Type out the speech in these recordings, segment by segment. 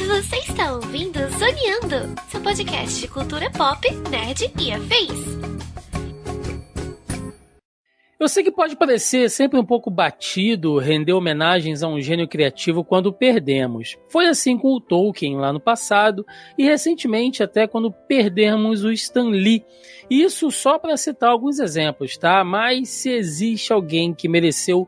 Você está ouvindo Zoneando, seu podcast de cultura pop, nerd e afins. Eu sei que pode parecer sempre um pouco batido render homenagens a um gênio criativo quando perdemos. Foi assim com o Tolkien lá no passado e recentemente até quando perdemos o Stan Lee. Isso só para citar alguns exemplos, tá? Mas se existe alguém que mereceu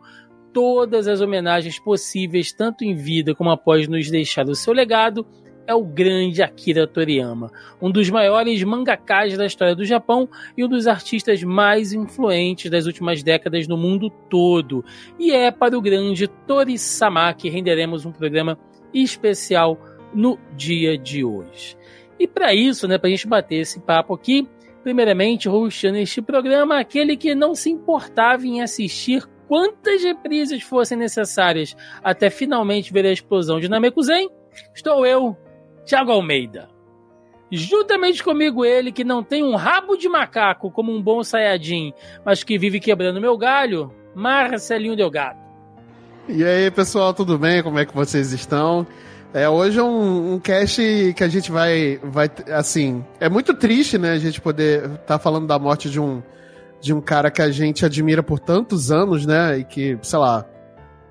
todas as homenagens possíveis, tanto em vida como após nos deixar o seu legado, é o grande Akira Toriyama, um dos maiores mangakás da história do Japão e um dos artistas mais influentes das últimas décadas no mundo todo. E é para o grande Tori-sama que renderemos um programa especial no dia de hoje. E para isso, para a gente bater esse papo aqui, primeiramente, hosteando este programa, aquele que não se importava em assistir quantas reprises fossem necessárias até finalmente ver a explosão de Namekuzen, estou eu, Thiago Almeida. Juntamente comigo ele, que não tem um rabo de macaco como um bom Saiyajin, mas que vive quebrando meu galho, Marcelinho Delgado. E aí, pessoal, tudo bem? Como é que vocês estão? Hoje é um cast que a gente vai, assim, é muito triste, né, a gente poder estar falando da morte de um cara que a gente admira por tantos anos, né, e que, sei lá,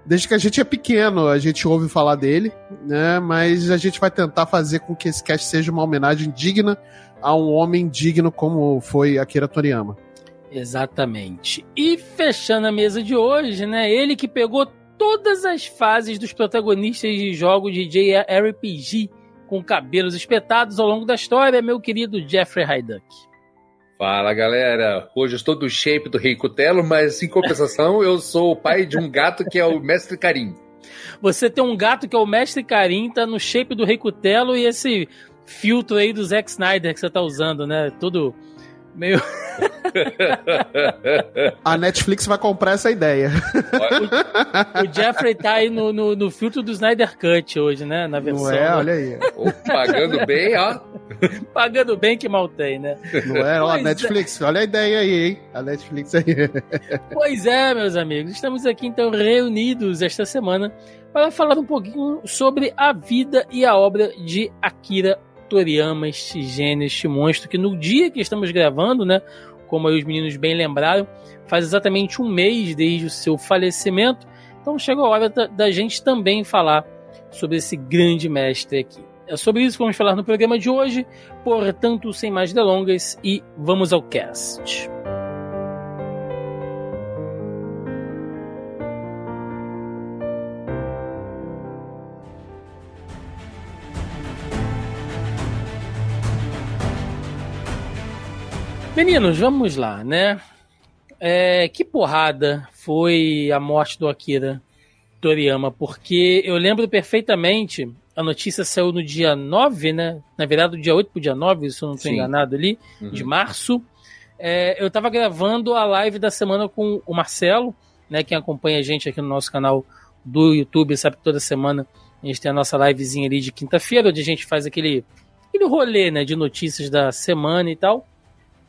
desde que a gente é pequeno, a gente ouve falar dele, né? Mas a gente vai tentar fazer com que esse cast seja uma homenagem digna a um homem digno como foi Akira Toriyama. Exatamente. E fechando a mesa de hoje, né? Ele que pegou todas as fases dos protagonistas de jogos de JRPG com cabelos espetados ao longo da história, meu querido Jeffrey Hyduck. Fala, galera. Hoje eu estou do shape do Rei Cutelo, mas em compensação eu sou o pai de um gato que é o Mestre Karim. Você tem um gato que é o Mestre Karim, tá no shape do Rei Cutelo e esse filtro aí do Zack Snyder que você tá usando, né? Tudo meio... A Netflix vai comprar essa ideia. O Jeffrey tá aí no filtro do Snyder Cut hoje, né? Na versão. Não é? Olha aí. Pagando bem, ó. Pagando bem que mal tem, né? Não é? Ó, Netflix, olha a ideia aí, hein? A Netflix aí. Pois é, meus amigos. Estamos aqui, então, reunidos esta semana para falar um pouquinho sobre a vida e a obra de Akira Toriyama, este gênio, este monstro, que no dia que estamos gravando, né, como aí os meninos bem lembraram, faz exatamente um mês desde o seu falecimento. Então chegou a hora da gente também falar sobre esse grande mestre aqui. É sobre isso que vamos falar no programa de hoje, portanto, sem mais delongas, e vamos ao cast. Meninos, vamos lá, né? Que porrada foi a morte do Akira Toriyama, porque eu lembro perfeitamente, a notícia saiu no dia 9, né? Na verdade, do dia 8 pro dia 9, se eu não estou enganado ali, de março. Eu estava gravando a live da semana com o Marcelo, né? Quem acompanha a gente aqui no nosso canal do YouTube, sabe que toda semana a gente tem a nossa livezinha ali de quinta-feira, onde a gente faz aquele rolê, né? De notícias da semana e tal.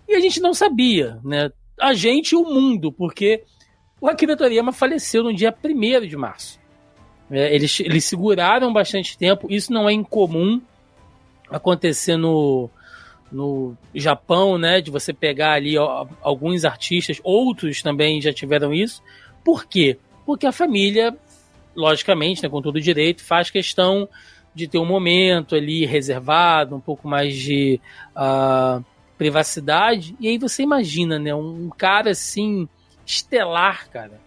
E a gente não sabia, né? A gente e o mundo, porque o Akira Toriyama faleceu no dia 1º de março. Eles seguraram bastante tempo, isso não é incomum acontecer no Japão, né? De você pegar ali alguns artistas, outros também já tiveram isso. Por quê? Porque a família, logicamente, né, com todo direito, faz questão de ter um momento ali reservado, um pouco mais de... privacidade, e aí você imagina, né, um cara assim, estelar, cara,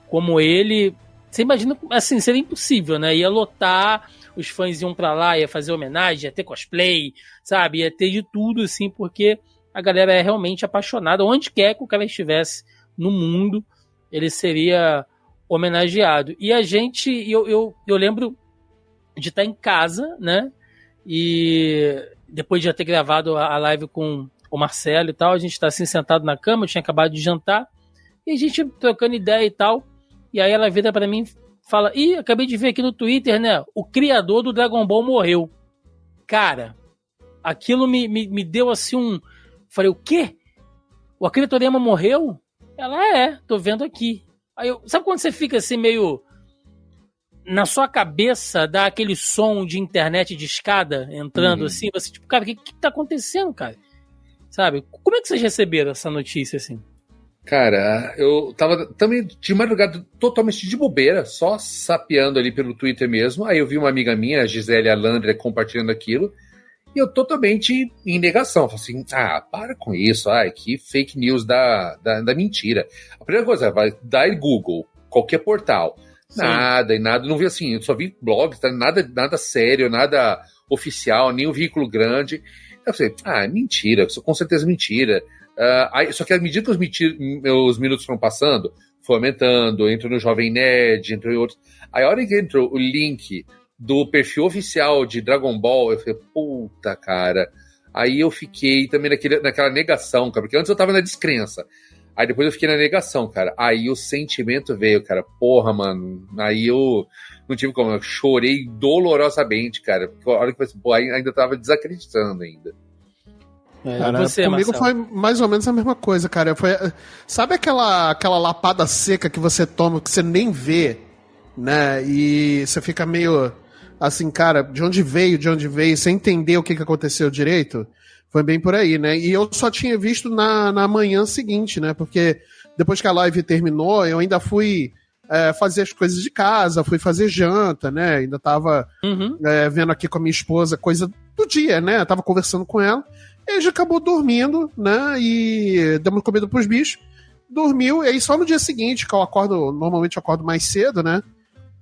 como ele, você imagina, assim, seria impossível, né, ia lotar, os fãs iam pra lá, ia fazer homenagem, ia ter cosplay, sabe, ia ter de tudo, assim, porque a galera é realmente apaixonada, onde quer que o cara estivesse no mundo, ele seria homenageado, e a gente, eu lembro de estar em casa, né, e depois de já ter gravado a live com o Marcelo e tal, a gente tá assim sentado na cama, eu tinha acabado de jantar, e a gente trocando ideia e tal, e aí ela vira pra mim e fala, acabei de ver aqui no Twitter, né, o criador do Dragon Ball morreu. Cara, aquilo me deu assim falei, o quê? O Akira Toriyama morreu? Ela tô vendo aqui. Aí sabe quando você fica assim meio... Na sua cabeça dá aquele som de internet de escada entrando assim, você tipo, cara, o que tá acontecendo, cara? Sabe? Como é que vocês receberam essa notícia assim? Cara, eu tava também de madrugada totalmente de bobeira, só sapeando ali pelo Twitter mesmo. Aí eu vi uma amiga minha, a Gisele Alandre, compartilhando aquilo. E eu totalmente em negação. Falei assim, para com isso. Que fake news da mentira. A primeira coisa, vai dar Google, qualquer portal. Sim. Nada, não vi assim, eu só vi blogs, nada sério, nada oficial, nenhum veículo grande. Eu falei, mentira, com certeza mentira. Só que à medida que os minutos foram passando, foi aumentando, entrou no Jovem Nerd, entrou em outros. Aí a hora que entrou o link do perfil oficial de Dragon Ball, eu falei, puta, cara. Aí eu fiquei também naquela negação, cara, porque antes eu tava na descrença. Aí depois eu fiquei na negação, cara. Aí o sentimento veio, cara. Porra, mano. Aí eu não tive como. Eu chorei dolorosamente, cara. Porque a hora que eu ainda tava desacreditando ainda. Cara, comigo Marcelo? Foi mais ou menos a mesma coisa, cara. Sabe aquela lapada seca que você toma, que você nem vê, né? E você fica meio assim, cara, de onde veio, sem entender o que aconteceu direito? Foi bem por aí, né? E eu só tinha visto na manhã seguinte, né? Porque depois que a live terminou, eu ainda fui fazer as coisas de casa, fui fazer janta, né? Ainda tava vendo aqui com a minha esposa coisa do dia, né? Eu tava conversando com ela. E já acabou dormindo, né? E demos comida pros bichos. Dormiu, e aí só no dia seguinte, que eu acordo, normalmente eu acordo mais cedo, né?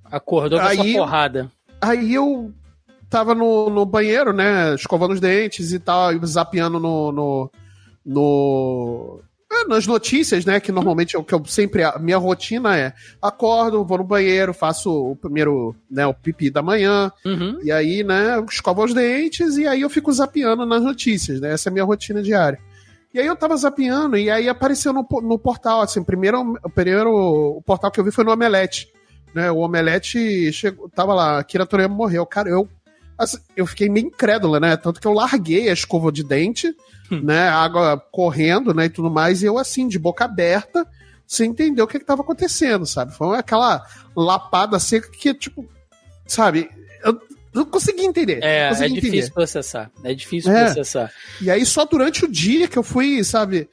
Acordou com essa porrada. Aí eu tava no banheiro, né, escovando os dentes e tal, e zapeando nas notícias, né, que normalmente a minha rotina é, acordo, vou no banheiro, faço o primeiro, né, o pipi da manhã, e aí, né, escovo os dentes, e aí eu fico zapeando nas notícias, né, essa é a minha rotina diária. E aí eu tava zapeando, e aí apareceu no portal, assim, o portal que eu vi foi no Omelete, né, o Omelete tava lá, Akira Toriyama morreu, cara, eu fiquei meio incrédula, né? Tanto que eu larguei a escova de dente, né? Água correndo, né? E tudo mais. E eu, assim, de boca aberta, sem entender o que estava acontecendo, sabe? Foi aquela lapada seca que, tipo, sabe? Eu não consegui entender. Difícil processar. É difícil processar. E aí, só durante o dia que eu fui, sabe,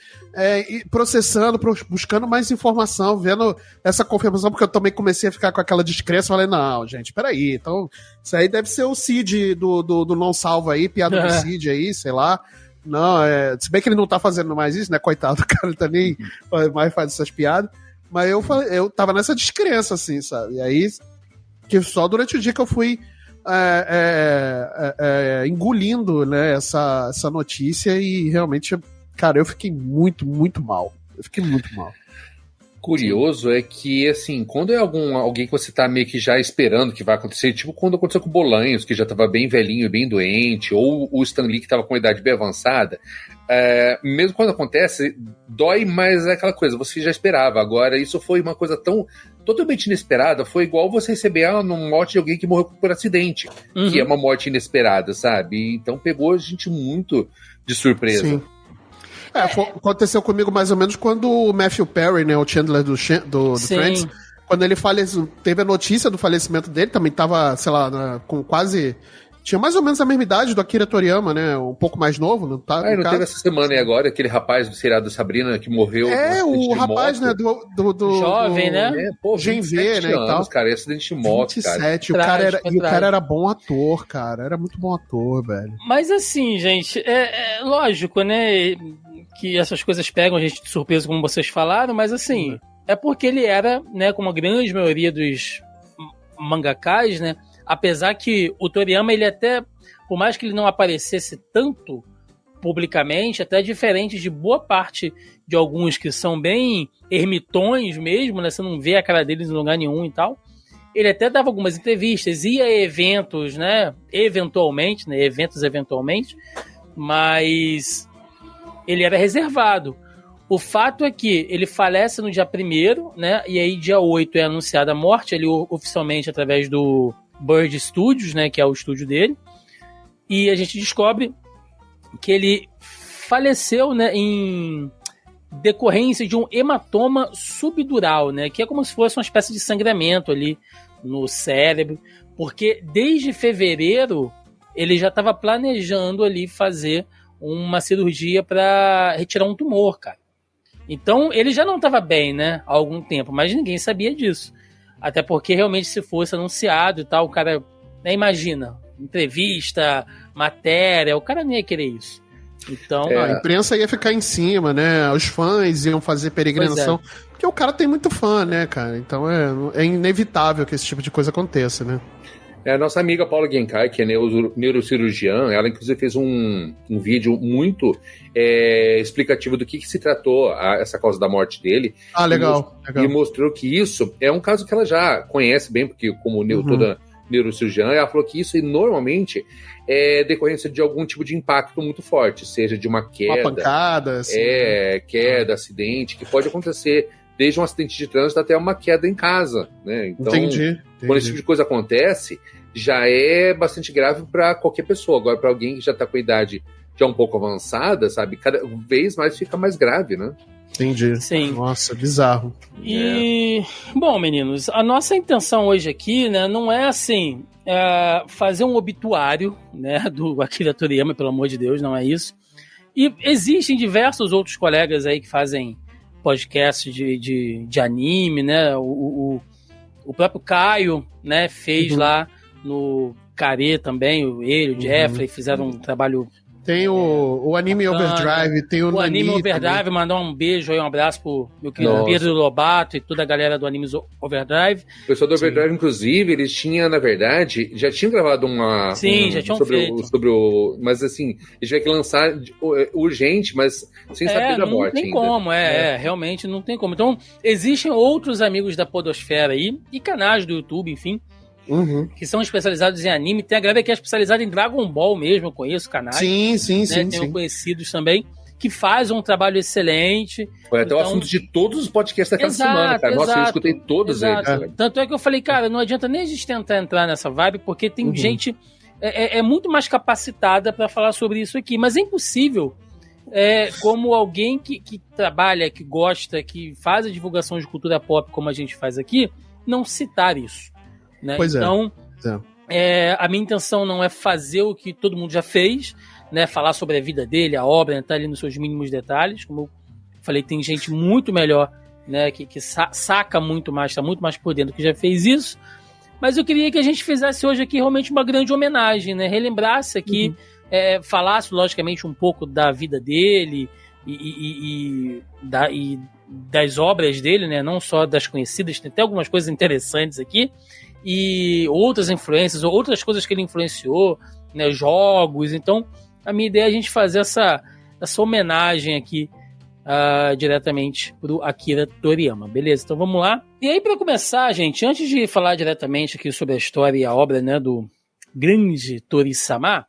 processando, buscando mais informação, vendo essa confirmação, porque eu também comecei a ficar com aquela descrença. Falei, não, gente, peraí. Então, isso aí deve ser o Cid do Não Salva aí, piada do Cid aí, sei lá. Não, se bem que ele não tá fazendo mais isso, né? Coitado, o cara tá nem mais faz essas piadas. Mas eu tava nessa descrença, assim, sabe? E aí, que só durante o dia que eu fui engolindo, né, essa notícia e realmente, cara, eu fiquei muito, muito mal. Curioso é que, assim, quando é alguém que você tá meio que já esperando que vai acontecer, tipo quando aconteceu com o Bolanhos, que já tava bem velhinho, bem doente, ou o Stan Lee que tava com uma idade bem avançada, mesmo quando acontece, dói, mas é aquela coisa, você já esperava. Agora, isso foi uma coisa totalmente inesperada, foi igual você receber a morte de alguém que morreu por acidente, que é uma morte inesperada, sabe? Então pegou a gente muito de surpresa. Sim. Aconteceu comigo mais ou menos quando o Matthew Perry, né, o Chandler do Friends, quando ele faleceu, teve a notícia do falecimento dele, também tava, sei lá, com quase... Tinha mais ou menos a mesma idade do Akira Toriyama, né? Um pouco mais novo, não tá? Não teve essa semana aí agora, aquele rapaz do seriado da Sabrina que morreu. O rapaz, né? Do jovem, né? Gen V, né? Anos, cara, acidente de moto, 27, cara. O cara era bom ator, cara. Era muito bom ator, velho. Mas assim, gente, é lógico, né? Que essas coisas pegam a gente de surpresa, como vocês falaram, mas assim, é porque ele era, né, como a grande maioria dos mangakas, né? Apesar que o Toriyama, ele até, por mais que ele não aparecesse tanto publicamente, até diferente de boa parte de alguns que são bem ermitões mesmo, né? Você não vê a cara deles em lugar nenhum e tal. Ele até dava algumas entrevistas, ia a eventos, né? Eventualmente, mas ele era reservado. O fato é que ele falece no dia 1º, né? E aí dia 8 é anunciada a morte, ele oficialmente através do Bird Studios, né, que é o estúdio dele, e a gente descobre que ele faleceu, né, decorrência de um hematoma subdural, né? Que é como se fosse uma espécie de sangramento ali no cérebro, porque desde fevereiro ele já estava planejando ali fazer uma cirurgia para retirar um tumor, cara. Então ele já não estava bem, né? Há algum tempo, mas ninguém sabia disso. Até porque realmente se fosse anunciado e tal, o cara, né, imagina, entrevista, matéria, o cara nem ia querer isso. Então, a imprensa ia ficar em cima, né? Os fãs iam fazer peregrinação. Porque o cara tem muito fã, né, cara? Então é inevitável que esse tipo de coisa aconteça, né? A nossa amiga Paula Genkai, que é neurocirurgiã, ela inclusive fez um vídeo muito explicativo do que se tratou essa causa da morte dele. Ah, legal. E mostrou que isso é um caso que ela já conhece bem, porque como toda neurocirurgiã, ela falou que isso normalmente é decorrência de algum tipo de impacto muito forte, seja de uma queda, uma pancada, assim, queda, acidente, que pode acontecer desde um acidente de trânsito até uma queda em casa, né? Então, entendi. Quando esse tipo de coisa acontece, já é bastante grave para qualquer pessoa. Agora, para alguém que já está com a idade já um pouco avançada, sabe, cada vez mais fica mais grave, né? Entendi. Sim. Nossa, bizarro. E, bom, meninos, a nossa intenção hoje aqui, né, não é assim, fazer um obituário, né, do Akira Toriyama, pelo amor de Deus, não é isso. E existem diversos outros colegas aí que fazem podcast de anime, né, o próprio Caio, né, fez lá no Care também, ele, o Jeffrey, fizeram um trabalho. Tem o Anime Overdrive, tem o Nani, Anime Overdrive, também. mandar um beijo aí, um abraço pro meu querido Pedro Lobato e toda a galera do Anime Overdrive. O pessoal do Overdrive, inclusive, eles tinham, na verdade, já tinham gravado uma... Sim, já tinham feito. Mas assim, eles tiveram que lançar urgente, mas sem saber da morte não tem ainda. como, realmente não tem como. Então, existem outros amigos da podosfera aí, e canais do YouTube, enfim, que são especializados em anime. Tem a galera que é especializada em Dragon Ball mesmo, eu conheço canais. Sim. Tenho conhecidos também, que faz um trabalho excelente. Foi até o assunto de todos os podcasts daquela semana, cara. Nossa, eu escutei todos eles. Cara. Tanto é que eu falei, cara, não adianta nem a gente tentar entrar nessa vibe, porque tem gente muito mais capacitada para falar sobre isso aqui, mas é impossível, como alguém que trabalha, que gosta, que faz a divulgação de cultura pop, como a gente faz aqui, não citar isso. Né? Pois então, a minha intenção não é fazer o que todo mundo já fez, né? Falar sobre a vida dele, a obra, entrar ali nos seus mínimos detalhes. Como eu falei, tem gente muito melhor, né? Que saca muito mais, está muito mais por dentro, que já fez isso. Mas eu queria que a gente fizesse hoje aqui realmente uma grande homenagem, né? Relembrasse aqui, falasse logicamente um pouco da vida dele e das obras dele, né? Não só das conhecidas, tem até algumas coisas interessantes aqui. E outras influências, ou outras coisas que ele influenciou, né, jogos. Então, a minha ideia é a gente fazer essa homenagem aqui diretamente pro Akira Toriyama, beleza? Então vamos lá. E aí, para começar, gente, antes de falar diretamente aqui sobre a história e a obra, né, do grande Tori-sama,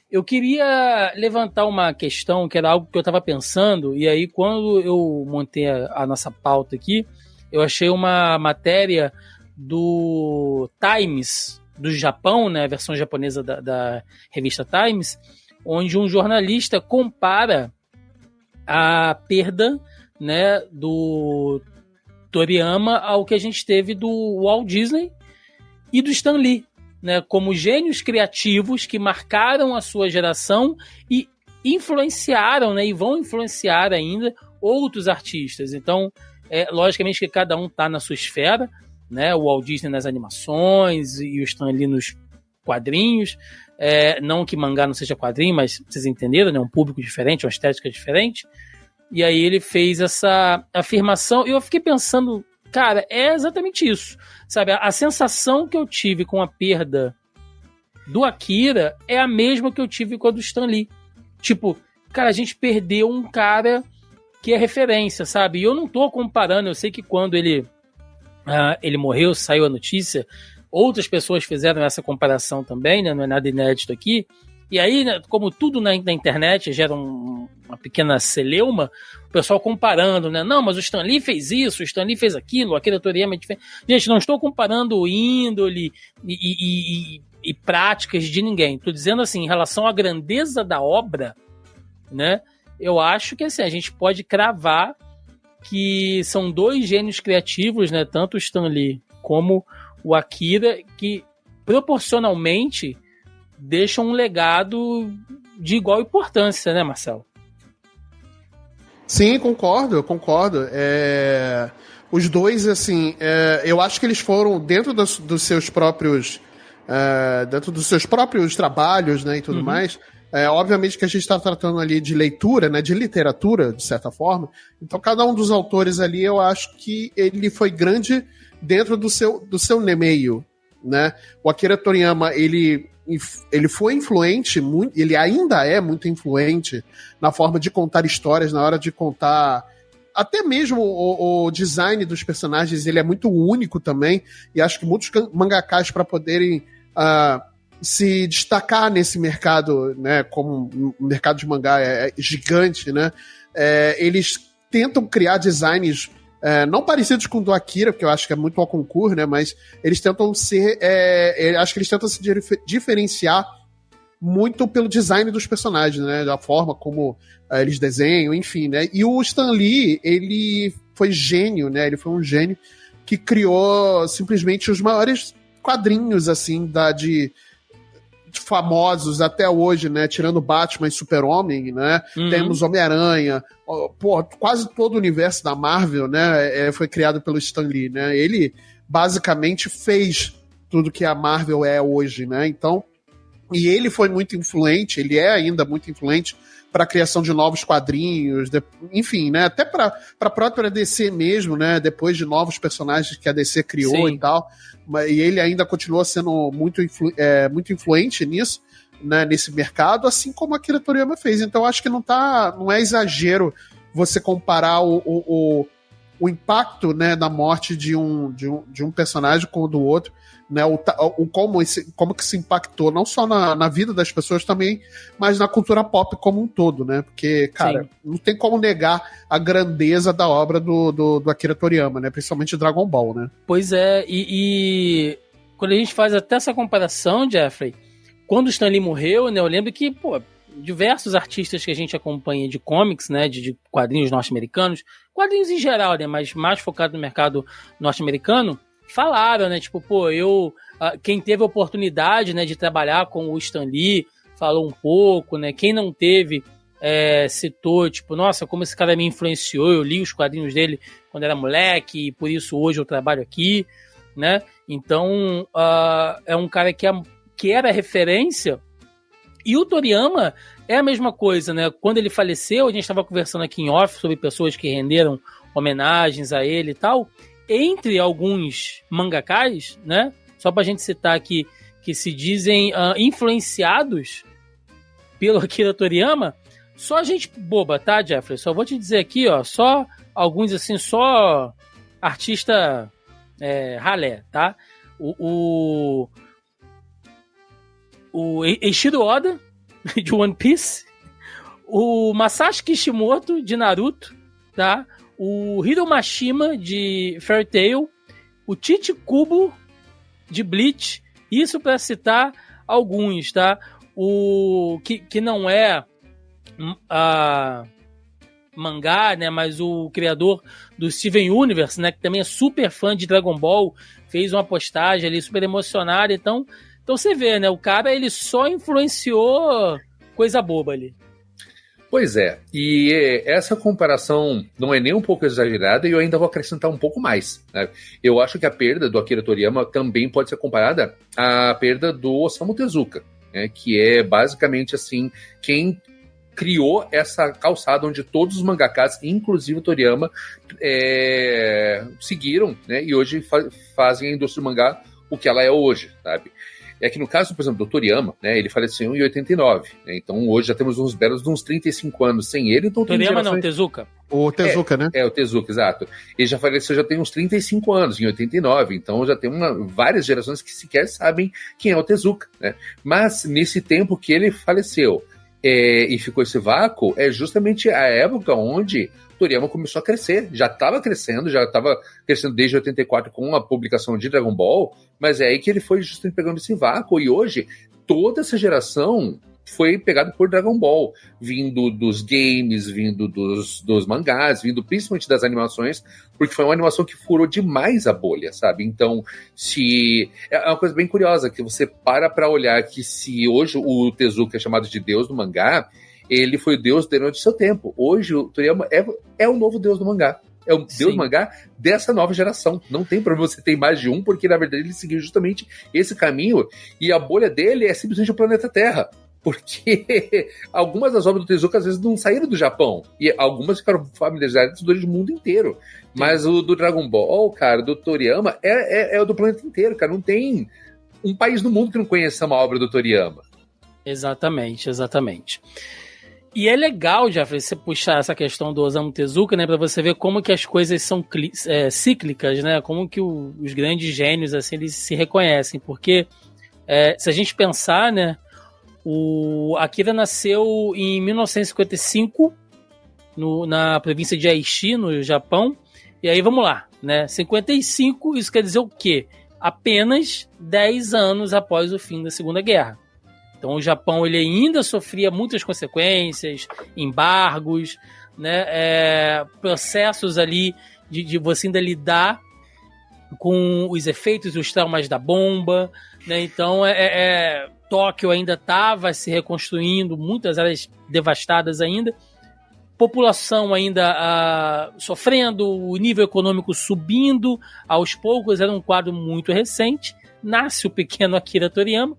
eu queria levantar uma questão que era algo que eu estava pensando, e aí quando eu montei a nossa pauta aqui, eu achei uma matéria do Times, do Japão, né, a versão japonesa da revista Times, onde um jornalista compara a perda, né, do Toriyama ao que a gente teve do Walt Disney e do Stan Lee, né, como gênios criativos que marcaram a sua geração e influenciaram, né, e vão influenciar ainda outros artistas. Então, logicamente que cada um está na sua esfera, né, o Walt Disney nas animações e o Stan Lee nos quadrinhos, não que mangá não seja quadrinho, mas vocês entenderam, né, um público diferente, uma estética diferente, e aí ele fez essa afirmação, e eu fiquei pensando, cara, é exatamente isso, sabe, a sensação que eu tive com a perda do Akira é a mesma que eu tive com a do Stan Lee, tipo, cara, a gente perdeu um cara que é referência, sabe, e eu não tô comparando, eu sei que quando ele morreu, saiu a notícia, outras pessoas fizeram essa comparação também, né? Não é nada inédito aqui, e aí, né, como tudo na internet gera uma pequena celeuma, o pessoal comparando, né? Não, mas o Stan Lee fez isso, o Stan Lee fez aquilo, o Akira Toriyama é diferente. Gente, não estou comparando índole e práticas de ninguém, estou dizendo assim, em relação à grandeza da obra, né? eu acho que assim, a gente pode cravar que são dois gênios criativos, né, tanto o Stan Lee como o Akira, que proporcionalmente deixam um legado de igual importância, né, Marcelo? Sim, concordo. Os dois, assim, eu acho que eles foram dentro dos seus próprios trabalhos, né, e tudo mais. Obviamente que a gente está tratando ali de leitura, né, de literatura, de certa forma. Então, cada um dos autores ali, eu acho que ele foi grande dentro do seu meio, né? O Akira Toriyama, ele foi influente, ele ainda é muito influente na forma de contar histórias, na hora de contar. Até mesmo o design dos personagens, ele é muito único também. E acho que muitos mangakás, para poderem se destacar nesse mercado, né, como o mercado de mangá é gigante, né, eles tentam criar designs não parecidos com o do Akira, porque eu acho que é muito ao concurso, né, mas eles tentam acho que eles tentam se diferenciar muito pelo design dos personagens, né, da forma como eles desenham, enfim, né, e o Stan Lee, ele foi gênio, né, ele foi um gênio que criou simplesmente os maiores quadrinhos, assim, de famosos até hoje, né? Tirando Batman e Super-Homem, né? Temos Homem-Aranha, quase todo o universo da Marvel, né? Foi criado pelo Stan Lee, né? Ele basicamente fez tudo que a Marvel é hoje, né? Então, e ele foi muito influente, ele é ainda muito influente para a criação de novos quadrinhos, enfim, né? Até para a própria DC mesmo, né? Depois de novos personagens que a DC criou. Sim. E tal. E ele ainda continua sendo muito influente nisso, né? Nesse mercado, assim como a Akira Toriyama fez. Então acho que não é exagero você comparar o impacto, né, da morte de um personagem com o do outro, né, como que se impactou não só na vida das pessoas também, mas na cultura pop como um todo, né? Porque, cara, Sim. Não tem como negar a grandeza da obra do Akira Toriyama, né? Principalmente Dragon Ball, né? Pois é, e quando a gente faz até essa comparação, Jeffrey, quando o Stan Lee morreu, né, eu lembro que, diversos artistas que a gente acompanha de comics, né, de quadrinhos norte-americanos, quadrinhos em geral, né, mas mais focado no mercado norte-americano, falaram, né, tipo, quem teve a oportunidade, né, de trabalhar com o Stan Lee, falou um pouco, né, quem não teve, citou, tipo, nossa, como esse cara me influenciou, eu li os quadrinhos dele quando era moleque, e por isso hoje eu trabalho aqui, né, então, é um cara que era referência. E o Toriyama é a mesma coisa, né? Quando ele faleceu, a gente estava conversando aqui em off sobre pessoas que renderam homenagens a ele e tal. Entre alguns mangakás, né? Só pra gente citar aqui, que se dizem influenciados pelo Akira Toriyama, só gente boba, tá, Jeffrey? Só vou te dizer aqui, ó, só alguns, assim, só artista ralé, tá? O Eiichiro Oda, de One Piece, o Masashi Kishimoto, de Naruto, tá? O Hiro Mashima, de Fairy Tail, o Chichi Kubo, de Bleach, isso para citar alguns, tá? O que não é mangá, né, mas o criador do Steven Universe, né, que também é super fã de Dragon Ball, fez uma postagem ali super emocionada, então você vê, né? O cara, ele só influenciou coisa boba ali. Pois é. E essa comparação não é nem um pouco exagerada e eu ainda vou acrescentar um pouco mais, né? Eu acho que a perda do Akira Toriyama também pode ser comparada à perda do Osamu Tezuka, né? Que é basicamente, assim, quem criou essa calçada onde todos os mangakás, inclusive o Toriyama, seguiram, né? E hoje fazem a indústria do mangá o que ela é hoje, sabe? É que no caso, por exemplo, do Toriyama, né, ele faleceu em 89, né, então hoje já temos uns belos de uns 35 anos sem ele. Então Toriyama não, Tezuka. O Tezuka, né? O Tezuka, exato. Ele já faleceu, já tem uns 35 anos, em 89, então já tem várias gerações que sequer sabem quem é o Tezuka, né? Mas nesse tempo que ele faleceu e ficou esse vácuo, é justamente a época onde Toriyama começou a crescer, já estava crescendo desde 84 com a publicação de Dragon Ball, mas é aí que ele foi justamente pegando esse vácuo, e hoje toda essa geração foi pegado por Dragon Ball, vindo dos games, vindo dos mangás, vindo principalmente das animações, porque foi uma animação que furou demais a bolha, sabe? Então, se é uma coisa bem curiosa, que você para olhar que se hoje o Tezuka é chamado de deus do mangá, ele foi o deus durante seu tempo. Hoje o Toriyama é o novo deus do mangá. É o deus do mangá dessa nova geração. Não tem problema você ter mais de um, porque na verdade ele seguiu justamente esse caminho, e a bolha dele é simplesmente o planeta Terra. Porque algumas das obras do Tezuka às vezes não saíram do Japão, e algumas ficaram familiarizadas durante o mundo inteiro. Mas o do Dragon Ball, cara, do Toriyama, é o do planeta inteiro, cara. Não tem um país no mundo que não conheça uma obra do Toriyama. Exatamente. E é legal, Jeffrey, você puxar essa questão do Osamu Tezuka, né, para você ver como que as coisas são cíclicas, né, como que os grandes gênios, assim, eles se reconhecem, porque se a gente pensar, né, o Akira nasceu em 1955 na província de Aichi, no Japão, e aí vamos lá, né, 55, isso quer dizer o quê? Apenas 10 anos após o fim da Segunda Guerra. Então o Japão ele ainda sofria muitas consequências, embargos, né, processos ali de você ainda lidar com os efeitos e os traumas da bomba, né? Então Tóquio ainda estava se reconstruindo, muitas áreas devastadas ainda, população ainda sofrendo, o nível econômico subindo aos poucos, era um quadro muito recente. Nasce o pequeno Akira Toriyama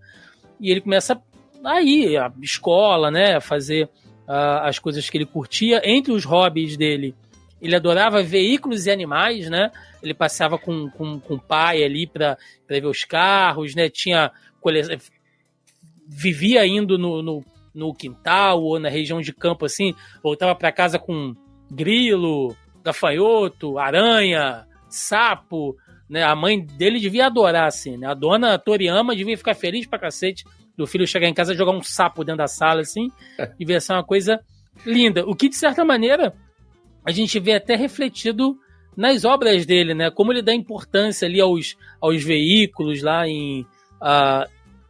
e ele começa a ir à escola, né, fazer as coisas que ele curtia. Entre os hobbies dele, ele adorava veículos e animais, né? Ele passava com o pai ali para ver os carros, né? Vivia indo no quintal ou na região de campo, assim, voltava para casa com grilo, gafanhoto, aranha, sapo, né? A mãe dele devia adorar, assim, né? A dona Toriyama devia ficar feliz pra cacete do filho chegar em casa e jogar um sapo dentro da sala, assim, devia ser uma coisa linda. O que, de certa maneira, a gente vê até refletido nas obras dele, né? Como ele dá importância ali aos veículos lá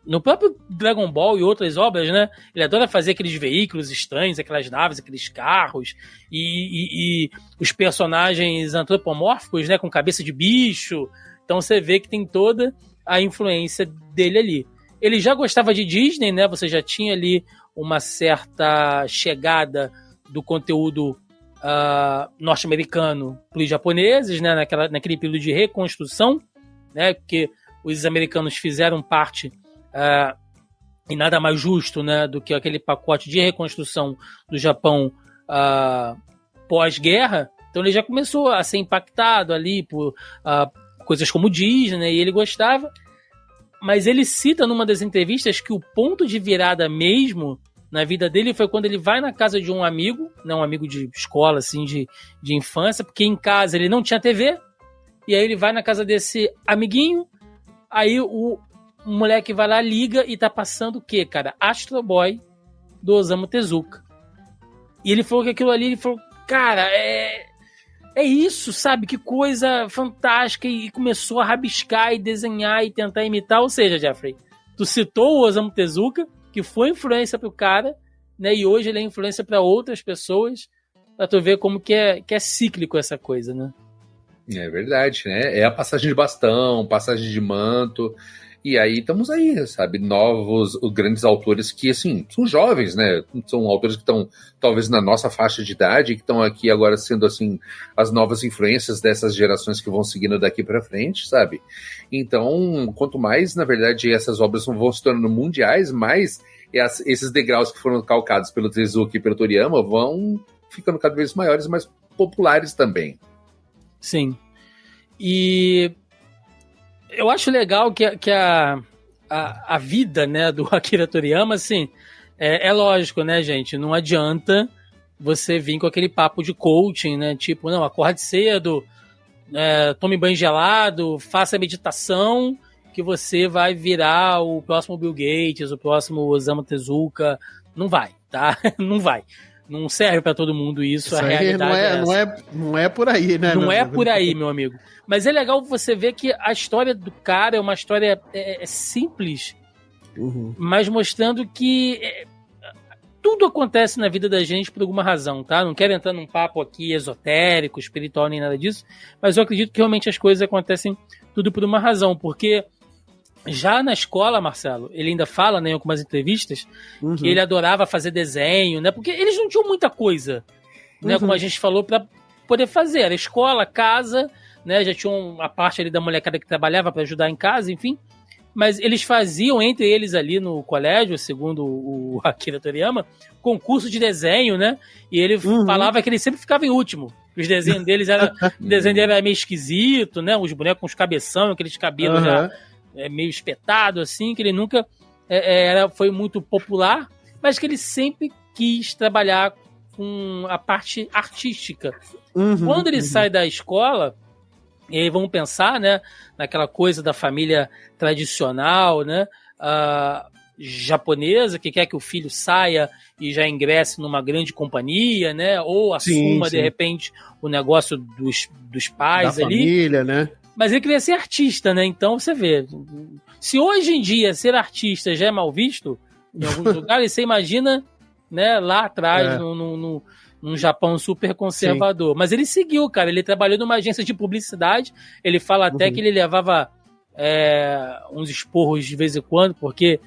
no próprio Dragon Ball e outras obras, né? Ele adora fazer aqueles veículos estranhos, aquelas naves, aqueles carros e os personagens antropomórficos, né? Com cabeça de bicho. Então você vê que tem toda a influência dele ali. Ele já gostava de Disney, né? Você já tinha ali uma certa chegada do conteúdo norte-americano para os japoneses, né? Naquele período de reconstrução, né? Porque os americanos fizeram parte, e nada mais justo, né, do que aquele pacote de reconstrução do Japão pós-guerra. Então ele já começou a ser impactado ali por coisas como Disney, e ele gostava. Mas ele cita numa das entrevistas que o ponto de virada mesmo na vida dele foi quando ele vai na casa de um amigo, não um amigo de escola, assim, de infância, porque em casa ele não tinha TV, e aí ele vai na casa desse amiguinho, aí o moleque vai lá, liga e tá passando o quê, cara? Astro Boy, do Osamu Tezuka. E ele falou que aquilo ali, ele falou, cara, é isso, sabe? Que coisa fantástica. E começou a rabiscar e desenhar e tentar imitar. Ou seja, Jeffrey, tu citou o Osamu Tezuka, que foi influência pro cara, né? E hoje ele é influência para outras pessoas, pra tu ver como que é cíclico essa coisa, né? É verdade, né? É a passagem de bastão, passagem de manto. E aí estamos aí, sabe? Novos, grandes autores que, assim, são jovens, né? São autores que estão, talvez, na nossa faixa de idade, que estão aqui agora sendo, assim, as novas influências dessas gerações que vão seguindo daqui para frente, sabe? Então, quanto mais, na verdade, essas obras vão se tornando mundiais, mais esses degraus que foram calcados pelo Tezuka e pelo Toriyama vão ficando cada vez maiores e mais populares também. Sim. E eu acho legal que a vida, né, do Akira Toriyama, assim, é lógico, né, gente? Não adianta você vir com aquele papo de coaching, né? Tipo, não, acorde cedo, tome banho gelado, faça meditação, que você vai virar o próximo Bill Gates, o próximo Osamu Tezuka. Não vai, tá? Não vai. Não serve pra todo mundo isso, a realidade não é por aí, né? Não é por aí, meu amigo. Mas é legal você ver que a história do cara é uma história simples, mas mostrando que tudo acontece na vida da gente por alguma razão, tá? Não quero entrar num papo aqui esotérico, espiritual, nem nada disso, mas eu acredito que realmente as coisas acontecem tudo por uma razão, porque já na escola, Marcelo, ele ainda fala, né, em algumas entrevistas, que ele adorava fazer desenho, né? Porque eles não tinham muita coisa, né? Como a gente falou, para poder fazer. Era escola, casa, né? Já tinha a parte ali da molecada que trabalhava para ajudar em casa, enfim. Mas eles faziam, entre eles ali no colégio, segundo o Akira Toriyama, concurso de desenho, né? E ele falava que ele sempre ficava em último. Os desenhos deles o desenho dele era meio esquisito, né? Os bonecos com os cabeção, aqueles cabelos já meio espetado, assim, que ele nunca foi muito popular, mas que ele sempre quis trabalhar com a parte artística. Quando ele sai da escola, e aí vamos pensar, né, naquela coisa da família tradicional, né, japonesa, que quer que o filho saia e já ingresse numa grande companhia, né, ou assuma, de repente, o negócio dos pais da ali. Família, né? Mas ele queria ser artista, né? Então você vê. Se hoje em dia ser artista já é mal visto em alguns lugares, você imagina, né, lá atrás, num Japão super conservador. Sim. Mas ele seguiu, cara. Ele trabalhou numa agência de publicidade. Ele fala até que ele levava uns esporros de vez em quando, porque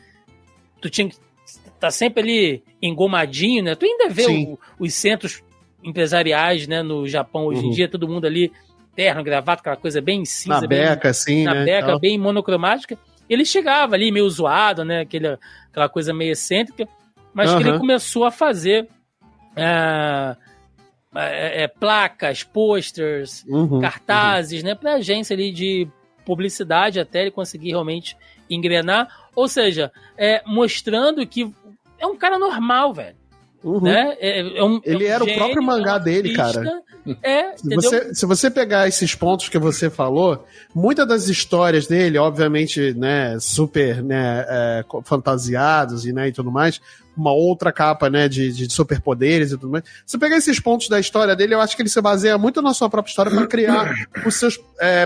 tu tinha que estar sempre ali engomadinho, né? Tu ainda vê os centros empresariais, né, no Japão hoje em dia, todo mundo ali terno, gravata, aquela coisa bem cinza. Na beca, assim, na né? Beca, bem monocromática. Ele chegava ali meio zoado, né? Aquela coisa meio excêntrica, mas que ele começou a fazer placas, posters, cartazes, né? Pra agência ali de publicidade, até ele conseguir realmente engrenar. Ou seja, mostrando que é um cara normal, velho. Né? Ele era o próprio mangá dele, cara. Se você pegar esses pontos que você falou, muitas das histórias dele, obviamente, né, super, né, fantasiados e tudo mais, uma outra capa, né, de superpoderes e tudo mais. Se você pegar esses pontos da história dele, eu acho que ele se baseia muito na sua própria história para criar os seus,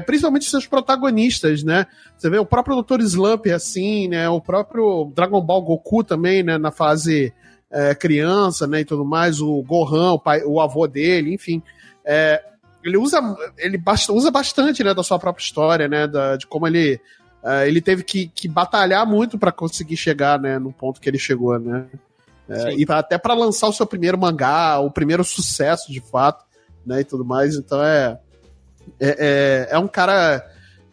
principalmente os seus protagonistas, né? Você vê o próprio Dr. Slump assim, né? O próprio Dragon Ball Goku também, né, na fase criança, né, e tudo mais, o Gohan, o avô dele, enfim. Ele usa bastante, né, da sua própria história, né, de como ele teve que batalhar muito para conseguir chegar, né, no ponto que ele chegou, né. E até para lançar o seu primeiro mangá, o primeiro sucesso, de fato, né, e tudo mais. Então é um cara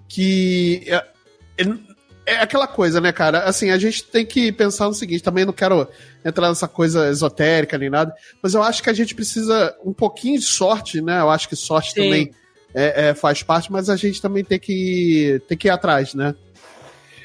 que é aquela coisa, né, cara? Assim, a gente tem que pensar no seguinte, também não quero entrar nessa coisa esotérica nem nada, mas eu acho que a gente precisa um pouquinho de sorte, né? Eu acho que sorte também faz parte, mas a gente também tem que ir atrás, né?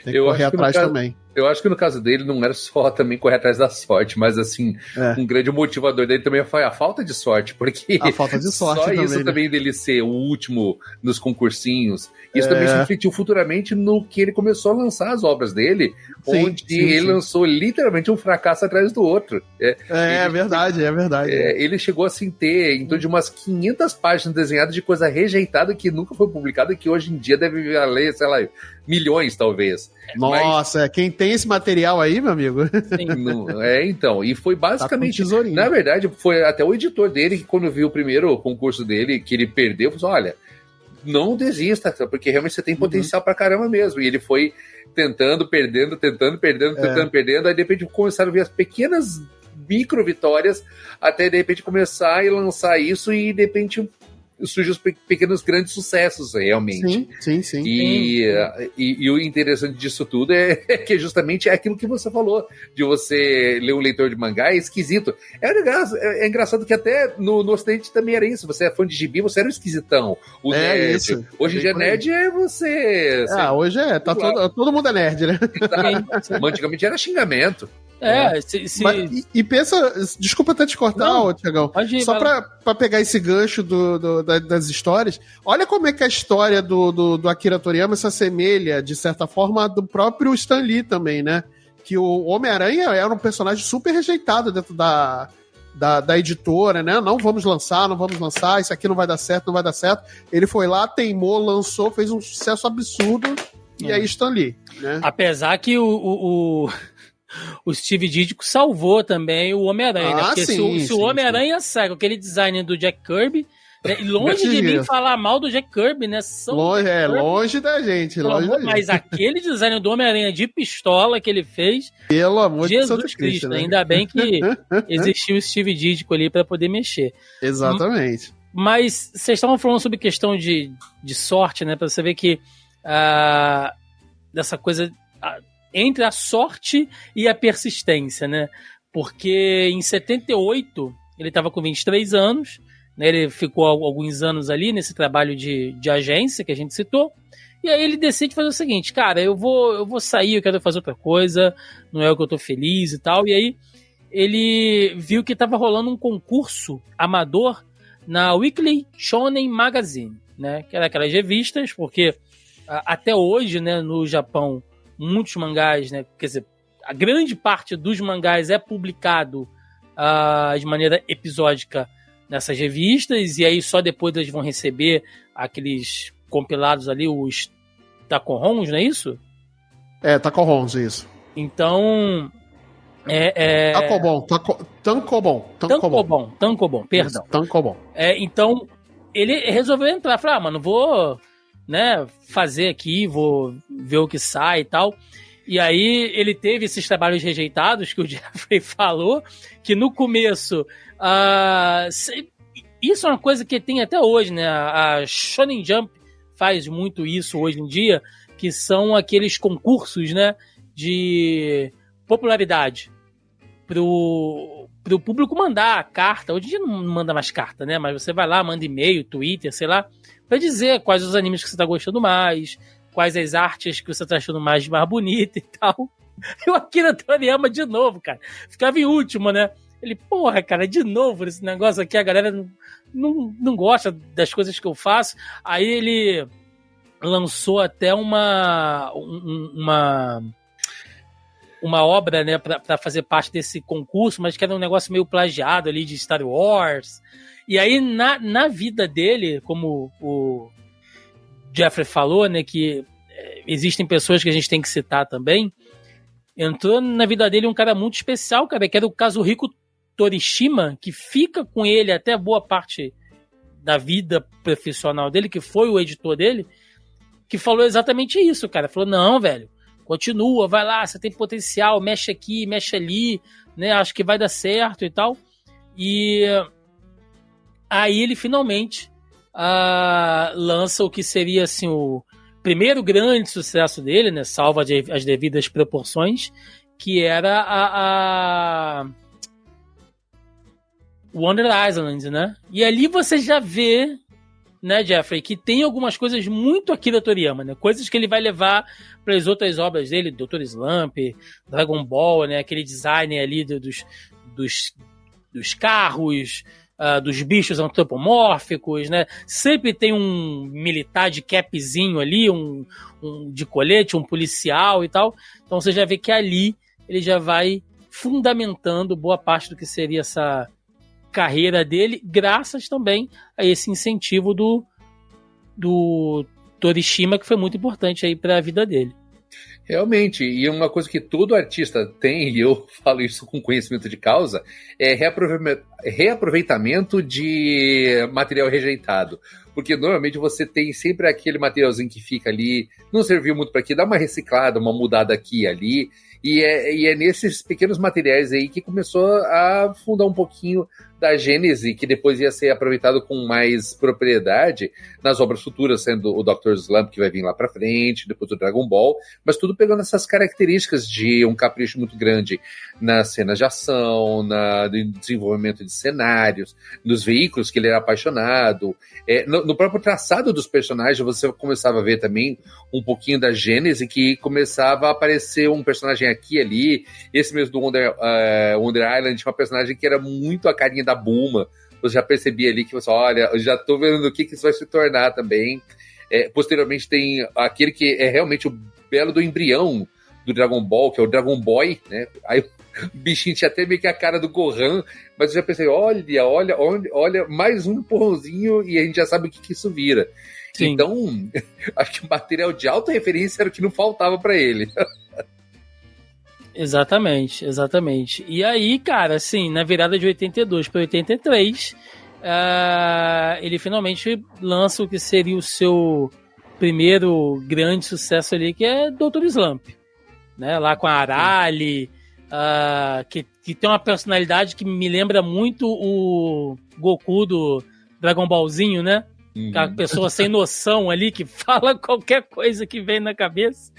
Tem que correr atrás também. Eu acho que no caso dele não era só também correr atrás da sorte, mas assim, um grande motivador dele também foi a falta de sorte, porque a falta de sorte só também, isso também dele ser o último nos concursinhos, isso também se refletiu futuramente no que ele começou a lançar as obras dele, onde ele lançou literalmente um fracasso atrás do outro. É verdade. Ele chegou assim ter em torno de umas 500 páginas desenhadas de coisa rejeitada que nunca foi publicada, que hoje em dia deve valer, sei lá, milhões talvez. Nossa, quem tem esse material aí, meu amigo? Então, e foi basicamente, na verdade, foi até o editor dele que quando viu o primeiro concurso dele, que ele perdeu, falou, olha, não desista, porque realmente você tem potencial pra caramba mesmo. E ele foi tentando, perdendo, aí de repente começaram a ver as pequenas micro vitórias, até de repente começar e lançar isso e de repente surgem os pequenos grandes sucessos, realmente. Sim. E o interessante disso tudo é que justamente é aquilo que você falou, de você ler um leitor de mangá, é esquisito. É engraçado que até no Ocidente também era isso. Você é fã de gibi, você era um esquisitão. O nerd. Isso. Hoje em dia, nerd é você. Hoje todo mundo é nerd, né? Antigamente era xingamento. E pensa, desculpa até te cortar, Tiagão, só pra pegar esse gancho das histórias, olha como é que a história do Akira Toriyama se assemelha, de certa forma, do próprio Stan Lee também, né? Que o Homem-Aranha era um personagem super rejeitado dentro da editora, né? Não vamos lançar, isso aqui não vai dar certo. Ele foi lá, teimou, lançou, fez um sucesso absurdo, e aí Stan Lee, né? Apesar que o o Steve Ditko salvou também o Homem-Aranha, né? Porque sim, se o Homem-Aranha sai com aquele design do Jack Kirby, né? E longe de mim falar mal do Jack Kirby, né? Longe da gente, mas aquele design do Homem-Aranha de pistola que ele fez, pelo amor de Jesus Cristo, né? Ainda bem que existiu o Steve Ditko ali para poder mexer. Exatamente. Mas vocês estavam falando sobre questão de sorte, né? Para você ver que dessa coisa entre a sorte e a persistência, né? Porque em 78 ele estava com 23 anos, né? Ele ficou alguns anos ali nesse trabalho de agência que a gente citou. E aí ele decide fazer o seguinte, cara, eu vou sair, eu quero fazer outra coisa, não é o que eu tô feliz e tal. E aí ele viu que estava rolando um concurso amador na Weekly Shonen Magazine, né? Que era aquelas revistas, porque até hoje, né, no Japão, muitos mangás, né, quer dizer, a grande parte dos mangás é publicado de maneira episódica nessas revistas, e aí só depois eles vão receber aqueles compilados ali, os takohons, não é isso? Takohons, isso. Então... Tankobon, perdão. Tankobon. Então, ele resolveu entrar, falou, mano, vou, né, fazer aqui, vou ver o que sai e tal. E aí ele teve esses trabalhos rejeitados que o Jeffrey falou, que no começo isso é uma coisa que tem até hoje, né? A Shonen Jump faz muito isso hoje em dia, que são aqueles concursos, né, de popularidade pro público mandar carta. Hoje em dia não manda mais carta, né? Mas você vai lá, manda e-mail, Twitter, sei lá, pra dizer quais os animes que você tá gostando mais, quais as artes que você tá achando mais bonita e tal. E o Akira Toriyama de novo, cara. Ficava em último, né? Ele, porra, cara, de novo esse negócio aqui, a galera não gosta das coisas que eu faço. Aí ele lançou até uma obra, né, pra fazer parte desse concurso, mas que era um negócio meio plagiado ali de Star Wars. E aí, na vida dele, como o Jeffrey falou, né, que existem pessoas que a gente tem que citar também, entrou na vida dele um cara muito especial, cara, que era o Kazuhiko Torishima, que fica com ele até boa parte da vida profissional dele, que foi o editor dele, que falou exatamente isso, cara. Falou, não, velho, continua, vai lá, você tem potencial, mexe aqui, mexe ali, né? Acho que vai dar certo e tal. E aí ele finalmente lança o que seria assim o primeiro grande sucesso dele, né? Salvo as devidas proporções, que era a Wonder Island, né? E ali você já vê, né, Jeffrey, que tem algumas coisas muito Akira Toriyama, né? Coisas que ele vai levar para as outras obras dele, Dr. Slump, Dragon Ball, né? Aquele design ali dos carros, dos bichos antropomórficos, né? Sempre tem um militar de capzinho ali, um de colete, um policial e tal. Então você já vê que ali ele já vai fundamentando boa parte do que seria essa carreira dele, graças também a esse incentivo do Torishima, que foi muito importante aí para a vida dele. Realmente, e uma coisa que todo artista tem, e eu falo isso com conhecimento de causa, é reaproveitamento de material rejeitado. Porque normalmente você tem sempre aquele materialzinho que fica ali, não serviu muito para aqui, dá uma reciclada, uma mudada aqui e ali, e é nesses pequenos materiais aí que começou a fundar um pouquinho da gênese, que depois ia ser aproveitado com mais propriedade nas obras futuras, sendo o Dr. Slump, que vai vir lá pra frente, depois o Dragon Ball, mas tudo pegando essas características de um capricho muito grande nas cenas de ação, no desenvolvimento de cenários, nos veículos que ele era apaixonado, no próprio traçado dos personagens você começava a ver também um pouquinho da gênese, que começava a aparecer um personagem aqui e ali, esse mesmo do Wonder Island, uma personagem que era muito a carinha da Bulma. Você já percebia ali que você, olha, eu já tô vendo o que isso vai se tornar também. Posteriormente tem aquele que é realmente o belo do embrião do Dragon Ball, que é o Dragon Boy, né? Aí o bichinho tinha até meio que a cara do Gohan, mas eu já pensei, olha, mais um empurrãozinho e a gente já sabe o que isso vira. Sim. Então, acho que o material de alta referência era o que não faltava para ele. Exatamente. E aí, cara, assim, na virada de 82 para 83, ele finalmente lança o que seria o seu primeiro grande sucesso ali, que é Dr. Slump, né? Lá com a Arale, que tem uma personalidade que me lembra muito o Goku do Dragon Ballzinho, né? Aquela pessoa sem noção ali que fala qualquer coisa que vem na cabeça.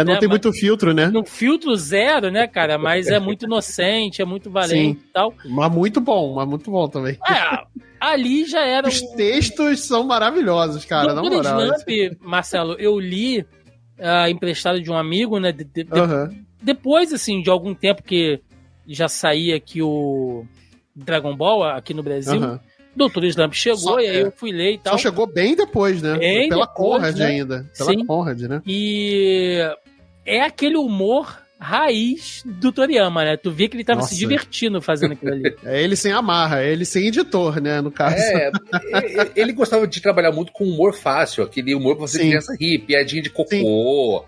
Não tem muito filtro, né? No filtro zero, né, cara? Mas é muito inocente, é muito valente e tal. Mas muito bom também. Ali já era... Os textos são maravilhosos, cara, na moral. Slump, Marcelo, eu li emprestado de um amigo, né? Depois, assim, de algum tempo que já saía aqui o Dragon Ball aqui no Brasil... Dr. Slump chegou e aí eu fui ler e tal. Só chegou bem depois, né? Pela Conrad, né? Ainda. Pela Conrad, né? E é aquele humor raiz do Toriyama, né? Tu vê que ele tava se divertindo fazendo aquilo ali. É ele sem amarra, é ele sem editor, né? No caso. Ele gostava de trabalhar muito com humor fácil, aquele humor que você criança rir, piadinha de cocô,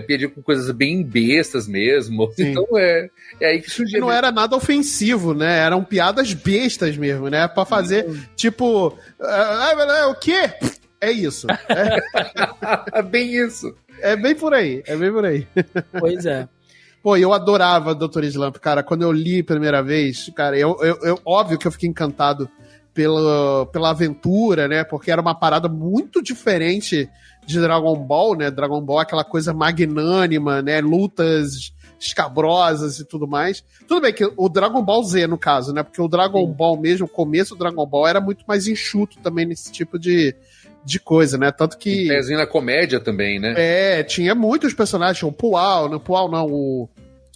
piadinha com coisas bem bestas mesmo. Sim. Então é aí que surgiu. Não era nada ofensivo, né? Eram piadas bestas mesmo, né? Pra fazer, tipo, o quê? É isso. Bem isso. É bem por aí. Pois é. Pô, eu adorava Dr. Slump, cara. Quando eu li a primeira vez, cara, eu óbvio que eu fiquei encantado pela aventura, né? Porque era uma parada muito diferente de Dragon Ball, né? Dragon Ball é aquela coisa magnânima, né? Lutas escabrosas e tudo mais. Tudo bem que o Dragon Ball Z, no caso, né? Porque o Dragon Ball mesmo, o começo do Dragon Ball era muito mais enxuto também nesse tipo de coisa, né? Tanto que... Um pezinho na comédia também, né? Tinha muitos personagens, o Pual não, o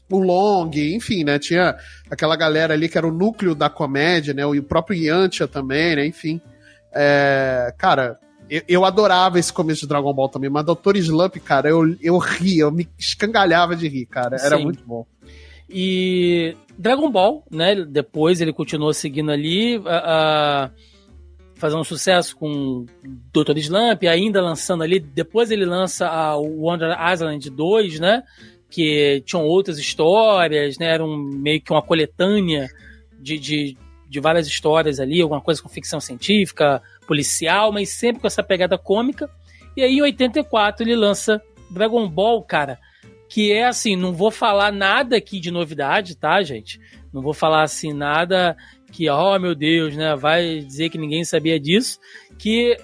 Long, enfim, né? Tinha aquela galera ali que era o núcleo da comédia, né? E o próprio Yantia também, né? Enfim. Cara, eu adorava esse começo de Dragon Ball também, mas Dr. slump, cara, eu ria, eu me escangalhava de rir, cara. Era muito bom. E Dragon Ball, né? Depois ele continuou seguindo ali, fazendo sucesso com Dr. Slump, ainda lançando ali, depois ele lança o Wonder Island 2, né, que tinham outras histórias, né, era meio que uma coletânea de várias histórias ali, alguma coisa com ficção científica, policial, mas sempre com essa pegada cômica. E aí em 84 ele lança Dragon Ball, cara, que é assim, não vou falar nada aqui de novidade, tá, gente? Não vou falar assim nada que, meu Deus, né, vai dizer que ninguém sabia disso, que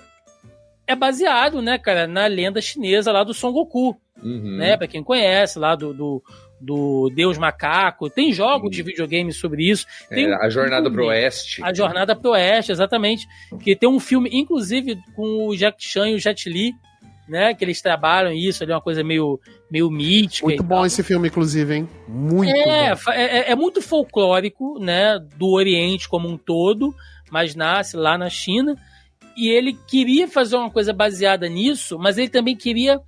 é baseado, né, cara, na lenda chinesa lá do Son Goku, né, pra quem conhece, lá do Deus Macaco, tem jogos de videogame sobre isso. Tem a Jornada pro Oeste. A Jornada pro Oeste, exatamente, que tem um filme, inclusive, com o Jack Chan e o Jet Li, né, que eles trabalham isso, ali é uma coisa meio mítica. Muito bom esse filme, inclusive, hein? Muito bom. É muito folclórico, né, do Oriente como um todo, mas nasce lá na China, e ele queria fazer uma coisa baseada nisso, mas ele também queria,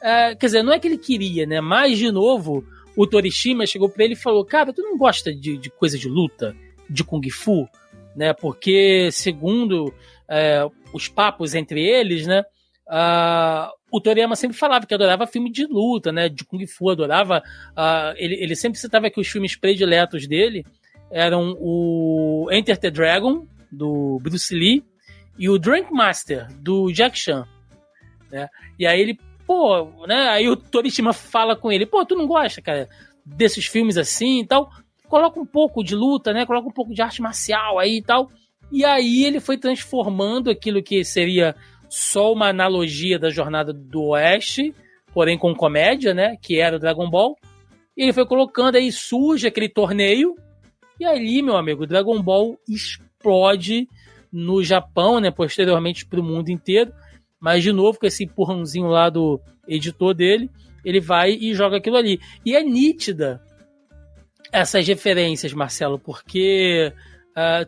quer dizer, não é que ele queria, né, mas, de novo, o Torishima chegou pra ele e falou, cara, tu não gosta de coisa de luta, de Kung Fu, né, porque, segundo os papos entre eles, né, o Toriyama sempre falava que adorava filme de luta, né, de Kung Fu, adorava, ele sempre citava que os filmes prediletos dele eram o Enter the Dragon, do Bruce Lee, e o Drunk Master, do Jack Chan, né, e aí ele, né, aí o Torishima fala com ele, tu não gosta, cara, desses filmes assim e tal, coloca um pouco de luta, né, coloca um pouco de arte marcial aí e tal, e aí ele foi transformando aquilo que seria só uma analogia da Jornada do Oeste, porém com comédia, né, que era o Dragon Ball, e ele foi colocando, aí surge aquele torneio, e ali, meu amigo, o Dragon Ball explode no Japão, né, posteriormente para o mundo inteiro, mas de novo com esse empurrãozinho lá do editor dele, ele vai e joga aquilo ali. E é nítida essas referências, Marcelo, porque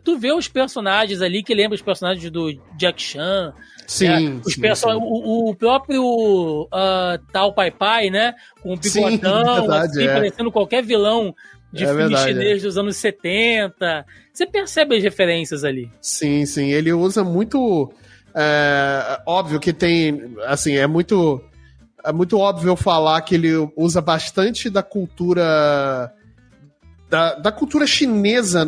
tu vê os personagens ali que lembram os personagens do Jack Chan. Sim, o próprio Tal Pai Pai, né? Com o bigotão, parecendo qualquer vilão de filme chinês dos anos 70. Você percebe as referências ali. Sim, ele usa muito... óbvio que tem, assim, é muito... é muito óbvio eu falar que ele usa bastante da cultura da cultura chinesa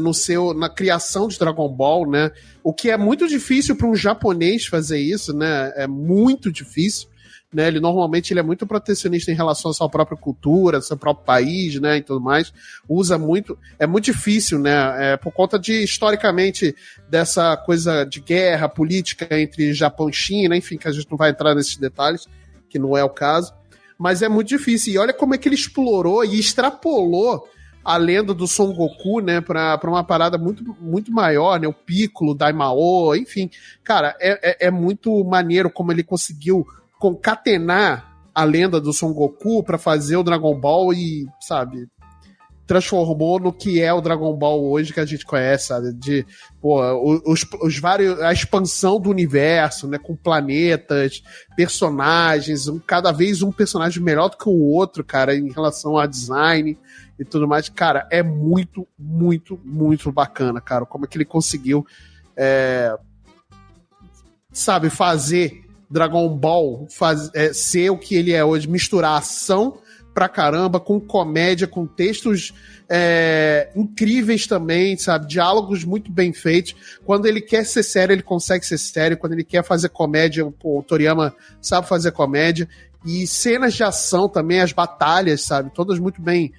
na criação de Dragon Ball, né? O que é muito difícil para um japonês fazer isso, né? É muito difícil, né? Ele normalmente é muito protecionista em relação à sua própria cultura, ao seu próprio país, né? E tudo mais. Usa muito. É muito difícil, né? Por conta de, historicamente, dessa coisa de guerra política entre Japão e China, enfim, que a gente não vai entrar nesses detalhes, que não é o caso. Mas é muito difícil. E olha como é que ele explorou e extrapolou a lenda do Son Goku, né, pra uma parada muito, muito maior, né, o Piccolo, Daimao, enfim. Cara, é muito maneiro como ele conseguiu concatenar a lenda do Son Goku pra fazer o Dragon Ball e, sabe, transformou no que é o Dragon Ball hoje que a gente conhece, sabe? Os vários, a expansão do universo, né? Com planetas, personagens, cada vez um personagem melhor do que o outro, cara, em relação a design e tudo mais. Cara, é muito, muito, muito bacana, cara. Como é que ele conseguiu, sabe, fazer Dragon Ball ser o que ele é hoje, misturar ação pra caramba, com comédia, com textos incríveis também, sabe? Diálogos muito bem feitos. Quando ele quer ser sério, ele consegue ser sério. Quando ele quer fazer comédia, o Toriyama sabe fazer comédia. E cenas de ação também, as batalhas, sabe? Todas muito bem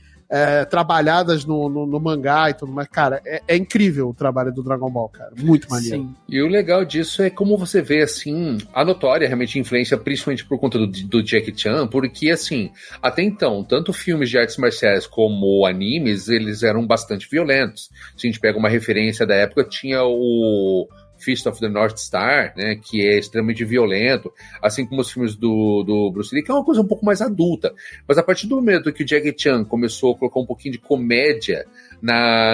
trabalhadas no mangá e tudo mais. Cara, é incrível o trabalho do Dragon Ball, cara. Muito maneiro. Sim. E o legal disso é como você vê, assim, a notória realmente influência, principalmente por conta do Jackie Chan, porque, assim, até então, tanto filmes de artes marciais como animes, eles eram bastante violentos. Se a gente pega uma referência da época, tinha o Fist of the North Star, né, que é extremamente violento, assim como os filmes do Bruce Lee, que é uma coisa um pouco mais adulta. Mas a partir do momento que o Jackie Chan começou a colocar um pouquinho de comédia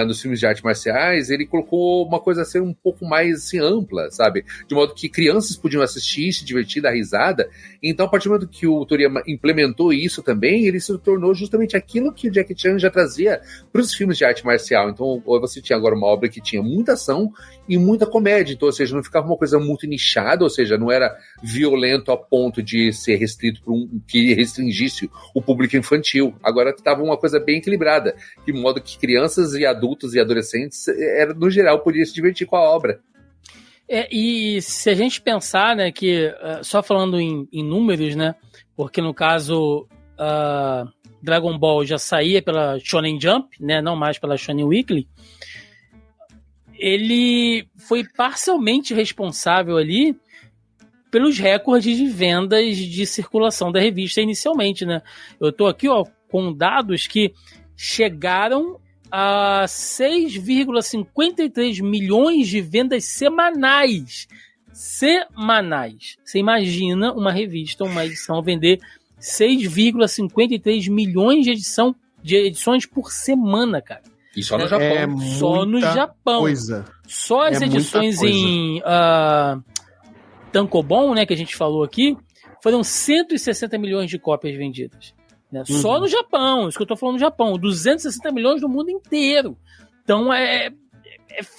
nos filmes de artes marciais, ele colocou uma coisa a ser um pouco mais assim, ampla, sabe? De modo que crianças podiam assistir, se divertir, dar risada. Então, a partir do momento que o Toriyama implementou isso também, ele se tornou justamente aquilo que o Jackie Chan já trazia para os filmes de arte marcial. Então, você tinha agora uma obra que tinha muita ação e muita comédia. Então, ou seja, não ficava uma coisa muito nichada, ou seja, não era violento a ponto de ser restrito por que restringisse o público infantil. Agora estava uma coisa bem equilibrada, de modo que crianças e adultos e adolescentes, no geral, podiam se divertir com a obra. E se a gente pensar, né, que só falando em números, né, porque no caso Dragon Ball já saía pela Shonen Jump, né, não mais pela Shonen Weekly, ele foi parcialmente responsável ali pelos recordes de vendas de circulação da revista inicialmente, né? Eu tô aqui, ó, com dados que chegaram a 6,53 milhões de vendas semanais. Semanais. Você imagina uma revista, uma edição, vender 6,53 milhões de edições por semana, cara. E só no Japão. Só no Japão. Coisa. Só as edições em Tankobon, né, que a gente falou aqui, foram 160 milhões de cópias vendidas. Né? Só no Japão, isso que eu tô falando no Japão, 260 milhões no mundo inteiro. Então é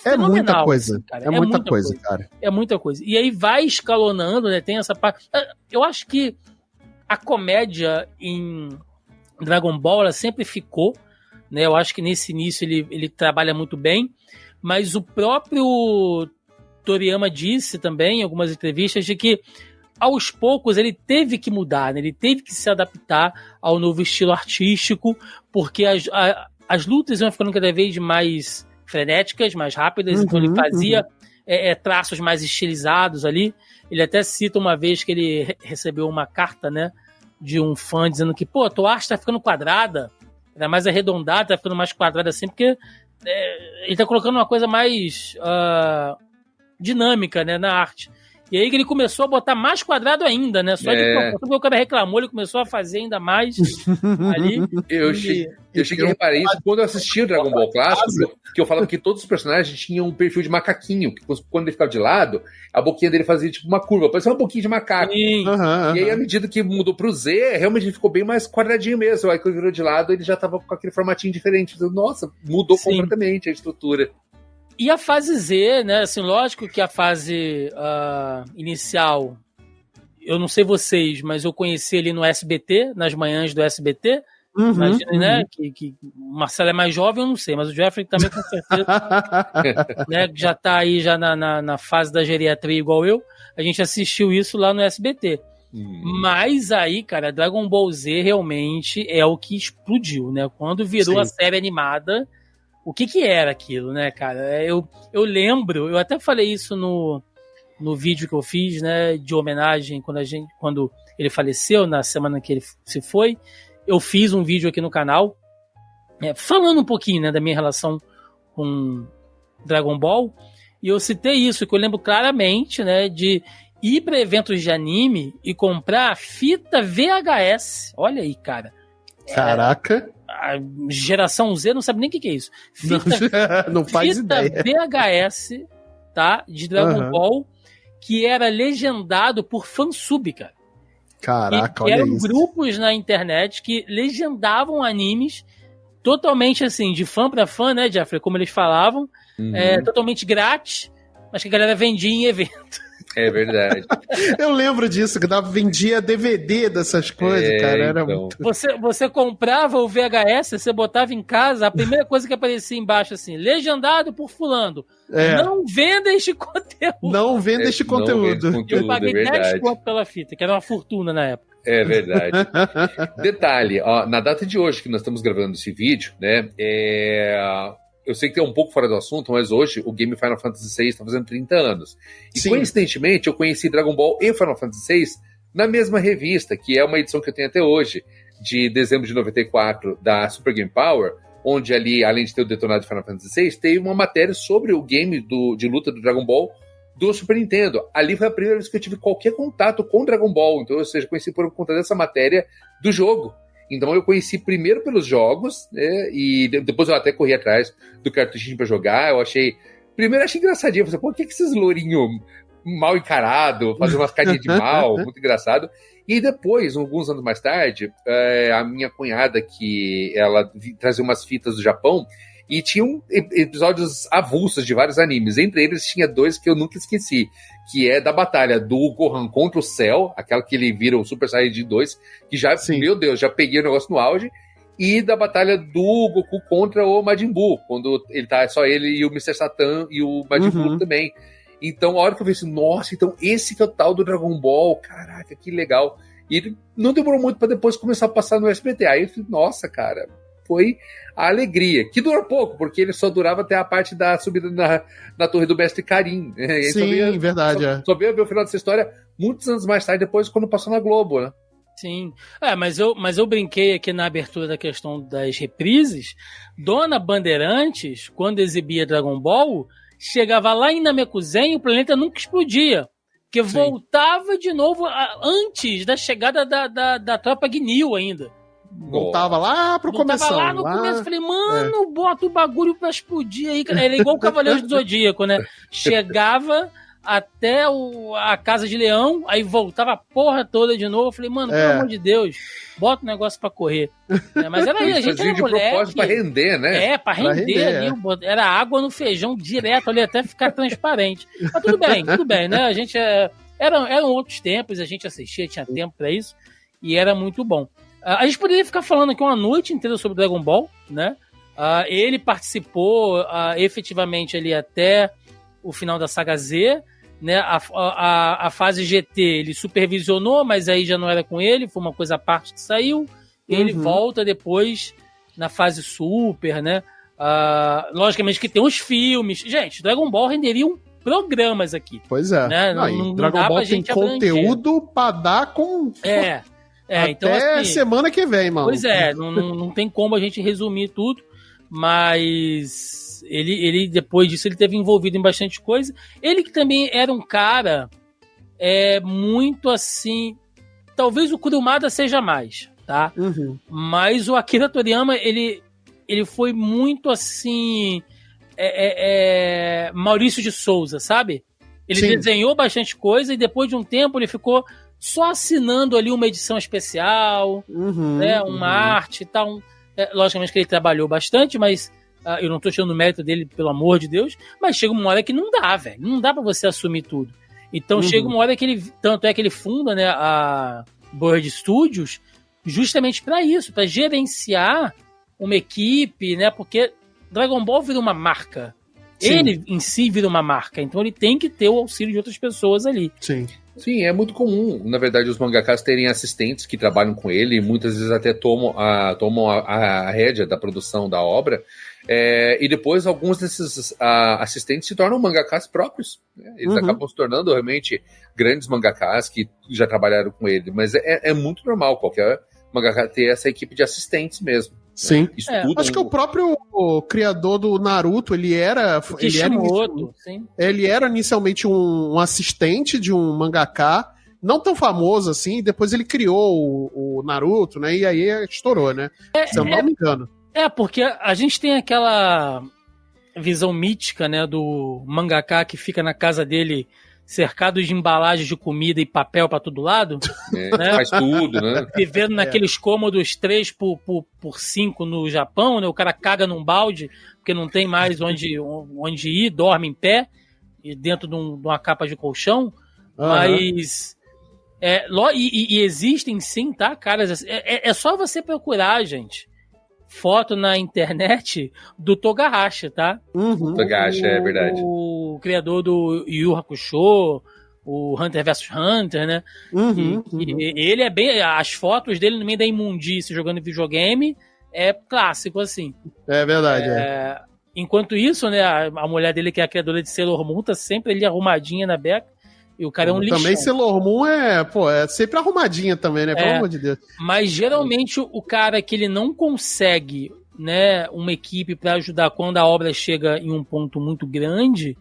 fenomenal. É muita coisa, assim, cara. É muita coisa, cara. É muita coisa. E aí vai escalonando, né? Tem essa parte. Eu acho que a comédia em Dragon Ball ela sempre ficou, né? Eu acho que nesse início ele trabalha muito bem, mas o próprio Toriyama disse também em algumas entrevistas de que aos poucos ele teve que mudar, né? Ele teve que se adaptar ao novo estilo artístico, porque as lutas iam ficando cada vez mais frenéticas, mais rápidas, então ele fazia traços mais estilizados ali. Ele até cita uma vez que ele recebeu uma carta, né, de um fã dizendo que, pô, tua arte tá ficando quadrada, ainda mais arredondada, tá ficando mais quadrada assim, porque ele tá colocando uma coisa mais dinâmica, né, na arte. E aí que ele começou a botar mais quadrado ainda, né? Só de porque o cara reclamou, ele começou a fazer ainda mais ali. Eu cheguei a reparar isso quando eu assisti o Dragon Ball Clássico, que eu falava que todos os personagens tinham um perfil de macaquinho, que quando ele ficava de lado, a boquinha dele fazia tipo uma curva, parecia uma boquinha de macaco. E aí, à medida que mudou pro Z, realmente ele ficou bem mais quadradinho mesmo. Aí quando ele virou de lado, ele já tava com aquele formatinho diferente. Nossa, mudou completamente a estrutura. E a fase Z, né, assim, lógico que a fase inicial eu não sei vocês, mas eu conheci ele no SBT, nas manhãs do SBT. Imagina, né? Que o Marcelo é mais jovem, eu não sei, mas o Jeffrey também com certeza né, já tá aí já na fase da geriatria igual eu. A gente assistiu isso lá no SBT. Mas aí, cara, Dragon Ball Z realmente é o que explodiu, né? Quando virou a série animada, o que era aquilo, né, cara? Eu lembro, eu até falei isso no vídeo que eu fiz, né, de homenagem quando ele faleceu, na semana que ele se foi. Eu fiz um vídeo aqui no canal falando um pouquinho, né, da minha relação com Dragon Ball, e eu citei isso, que eu lembro claramente, né, de ir para eventos de anime e comprar fita VHS. Olha aí, cara. Caraca. A geração Z não sabe nem o que é isso. Não faz ideia. VHS, tá, de Dragon Ball, que era legendado por fansub, cara. Caraca, olha isso. Eram grupos na internet que legendavam animes totalmente assim, de fã pra fã, né, Jeffrey? Como eles falavam, totalmente grátis, mas que a galera vendia em evento. É verdade. Eu lembro disso, que vendia DVD dessas coisas, cara. Era então. muito... Você comprava o VHS, você botava em casa, a primeira coisa que aparecia embaixo assim, legendado por fulano. Não venda este conteúdo. Não venda este conteúdo. Eu paguei 10 conto pela fita, que era uma fortuna na época. É verdade. Detalhe, ó, na data de hoje que nós estamos gravando esse vídeo, né, eu sei que é um pouco fora do assunto, mas hoje o game Final Fantasy VI está fazendo 30 anos. E coincidentemente eu conheci Dragon Ball e Final Fantasy VI na mesma revista, que é uma edição que eu tenho até hoje, de dezembro de 94, da Super Game Power, onde ali, além de ter o detonado de Final Fantasy VI, tem uma matéria sobre o game de luta do Dragon Ball do Super Nintendo. Ali foi a primeira vez que eu tive qualquer contato com Dragon Ball, então, ou seja, conheci por conta dessa matéria do jogo. Então eu conheci primeiro pelos jogos, né, e depois eu até corri atrás do cartuchinho pra jogar. Primeiro achei engraçadinho, eu falei, pô, que esses lourinhos mal encarados, fazendo umas carinhas de mal, muito engraçado. E depois, alguns anos mais tarde, a minha cunhada, que ela trazia umas fitas do Japão, e tinham episódios avulsos de vários animes. Entre eles tinha 2 que eu nunca esqueci, que é da batalha do Gohan contra o Cell, aquela que ele vira o Super Saiyajin 2, que já, meu Deus, já peguei o negócio no auge, e da batalha do Goku contra o Majin Buu, quando ele tá só ele e o Mr. Satan e o Majin Buu também. Então, a hora que eu vi assim, nossa, então esse que é o tal do Dragon Ball, caraca, que legal. E não demorou muito pra depois começar a passar no SBT. Aí eu falei, nossa, cara, foi a alegria, que durou pouco, porque ele só durava até a parte da subida na torre do Mestre Karin. Sim, verdade. Só veio ver o final dessa história muitos anos mais tarde, depois quando passou na Globo, né? Sim, mas eu brinquei aqui na abertura da questão das reprises. Dona Bandeirantes, quando exibia Dragon Ball, chegava lá em Namekusei e o planeta nunca explodia, porque voltava de novo antes da chegada da tropa Gnil ainda. Voltava lá pro começo. Voltava lá no começo. Falei, mano, bota o bagulho pra explodir aí. Era igual o Cavaleiro do Zodíaco, né? Chegava até a Casa de Leão, aí voltava a porra toda de novo. Eu falei, mano, pelo amor de Deus, bota o negócio pra correr. Mas era aí, a gente era de moleque. Propósito pra render, né? Pra render ali. Era água no feijão direto ali até ficar transparente. Mas tudo bem, né? A gente eram outros tempos, a gente assistia, tinha tempo pra isso, e era muito bom. A gente poderia ficar falando aqui uma noite inteira sobre Dragon Ball, né? Ele participou efetivamente ali até o final da saga Z, né? A fase GT ele supervisionou, mas aí já não era com ele, foi uma coisa à parte que saiu. Ele volta depois na fase Super, né? Logicamente que tem os filmes. Gente, Dragon Ball renderiam programas aqui. Pois é. Né? Não Dragon dá Ball pra tem gente conteúdo pra dar com... Até então, assim, semana que vem, mano. Pois não tem como a gente resumir tudo, mas ele depois disso ele teve envolvido em bastante coisa. Ele que também era um cara muito assim, talvez o Kurumada seja mais, tá? Mas o Akira Toriyama, ele foi muito assim, Maurício de Souza, sabe? Ele desenhou bastante coisa e depois de um tempo ele ficou só assinando ali uma edição especial, né, uma arte e tal. Logicamente que ele trabalhou bastante, mas eu não tô tirando o mérito dele, pelo amor de Deus, mas chega uma hora que não dá, velho. Não dá pra você assumir tudo. Então chega uma hora que ele, tanto é que ele funda, né, a Bird Studios, justamente para isso, para gerenciar uma equipe, né, porque Dragon Ball vira uma marca. Sim. Ele em si vira uma marca, então ele tem que ter o auxílio de outras pessoas ali. Sim. Sim, é muito comum, na verdade, os mangakas terem assistentes que trabalham com ele, e muitas vezes até tomam a rédea da produção da obra, e depois alguns desses assistentes se tornam mangakas próprios. Né? Eles acabam se tornando realmente grandes mangakas que já trabalharam com ele, mas é muito normal qualquer mangaka ter essa equipe de assistentes mesmo. Sim. Acho que o próprio criador do Naruto, ele era inicialmente um assistente de um mangaka, não tão famoso assim, depois ele criou o Naruto, né? E aí estourou, né? Se eu não me engano. Porque a gente tem aquela visão mítica, né, do mangaka que fica na casa dele cercado de embalagens de comida e papel para todo lado. Né? Faz tudo, né? Vivendo naqueles cômodos 3x5 no Japão, né? O cara caga num balde, porque não tem mais onde ir, dorme em pé, e dentro de uma capa de colchão. Mas... E existem sim, tá, caras? É só você procurar, gente, foto na internet do Togahashi, tá? Togahashi, é verdade. O criador do Yu Yu Hakusho, o Hunter vs Hunter, né? Ele é bem... As fotos dele no meio da imundície jogando videogame é clássico, assim. É verdade, Enquanto isso, né, a mulher dele, que é a criadora de Sailor Moon, tá sempre ali arrumadinha na beca. E o cara é um lixão. Também Sailor Moon é sempre arrumadinha também, né? Pelo amor de Deus. Mas geralmente o cara que ele não consegue, né, uma equipe para ajudar quando a obra chega em um ponto muito grande,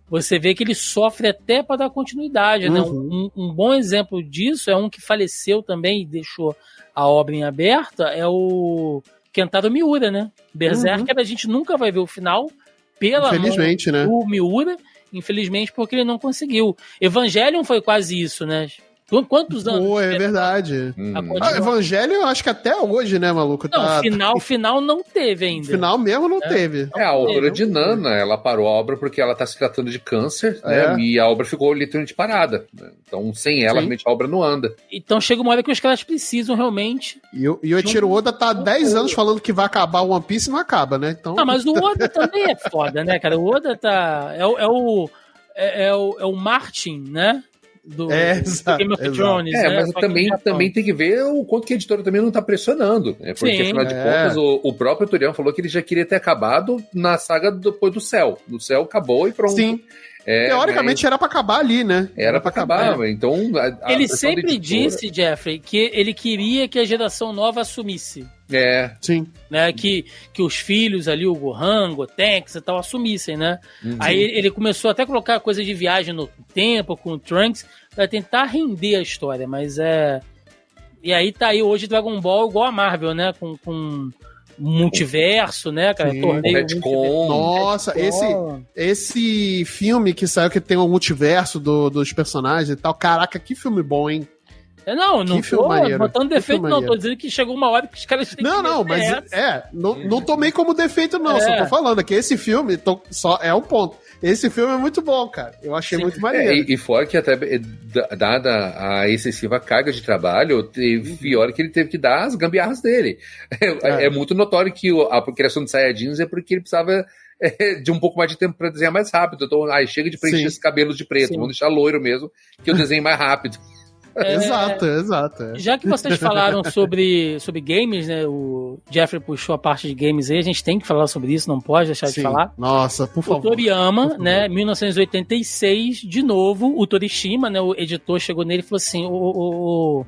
você vê que ele sofre até para dar continuidade, né? Um bom exemplo disso é um que faleceu também e deixou a obra em aberta, é o Kentaro Miura, né? Berserker, a gente nunca vai ver o final pela infelizmente, mão né? do Miura. Infelizmente, porque ele não conseguiu. Evangelion foi quase isso, né? Quantos anos? É verdade. Evangelho, eu acho que até hoje, né, maluco? Não, final não teve ainda. Final mesmo não teve. A autora de Nana, ela parou a obra porque ela tá se tratando de câncer, né? E a obra ficou literalmente parada. Né? Então, sem ela, realmente a obra não anda. Então chega uma hora que os caras precisam realmente. E o Eiichiro Oda tá há 10 anos falando que vai acabar o One Piece e não acaba, né? Então... mas o Oda também é foda, né, cara? O Oda tá... É o Martin, né? Do Game of Thrones, né? Mas também tem que ver o quanto que a editora também não tá pressionando, né? Porque afinal de contas o próprio Toriyama falou que ele já queria ter acabado na saga depois do Cell. Do Cell acabou e pronto. Sim. Teoricamente era pra acabar ali, né? Era pra acabar, então... Ele sempre disse, Jeffrey, que ele queria que a geração nova assumisse. Sim. Né, que os filhos ali, o Gohan, Gotenks e tal, assumissem, né? Aí ele começou até a colocar coisa de viagem no tempo com o Trunks pra tentar render a história, mas E aí tá aí hoje Dragon Ball igual a Marvel, né? Com multiverso, né, cara? Nossa, esse filme que saiu que tem o multiverso dos personagens e tal, caraca, que filme bom, hein? Não tô botando defeito, não. Tô dizendo que chegou uma hora que os caras têm não tomei como defeito, não. Só tô falando que esse filme só é um ponto. Esse filme é muito bom, cara. Eu achei muito maneiro. E fora que até, dada a excessiva carga de trabalho, teve hora que ele teve que dar as gambiarras dele. É muito notório que a criação de Saiyajins é porque ele precisava de um pouco mais de tempo para desenhar mais rápido. Então, chega de preencher esses cabelos de preto. Vamos deixar loiro mesmo, que eu desenho mais rápido. Exato. Já que vocês falaram sobre games, né? O Jeffrey puxou a parte de games aí, a gente tem que falar sobre isso, não pode deixar de falar. Nossa, por favor. O Toriyama, né? 1986, de novo, o Torishima, né? O editor chegou nele e falou assim: o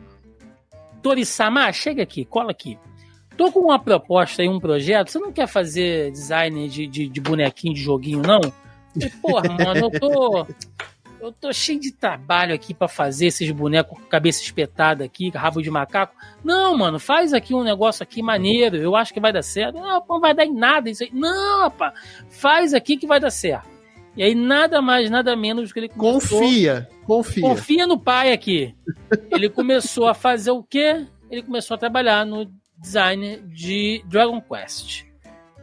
Tori-sama, chega aqui, cola aqui. Tô com uma proposta aí, um projeto. Você não quer fazer design de bonequinho, de joguinho, não? Porra, mano, eu tô cheio de trabalho aqui pra fazer esses bonecos com cabeça espetada aqui, rabo de macaco. Não, mano, faz aqui um negócio aqui maneiro, eu acho que vai dar certo. Não vai dar em nada isso aí. Não, rapaz, faz aqui que vai dar certo. E aí nada mais, nada menos do que ele começou... Confia no pai aqui. Ele começou a fazer o quê? Ele começou a trabalhar no design de Dragon Quest.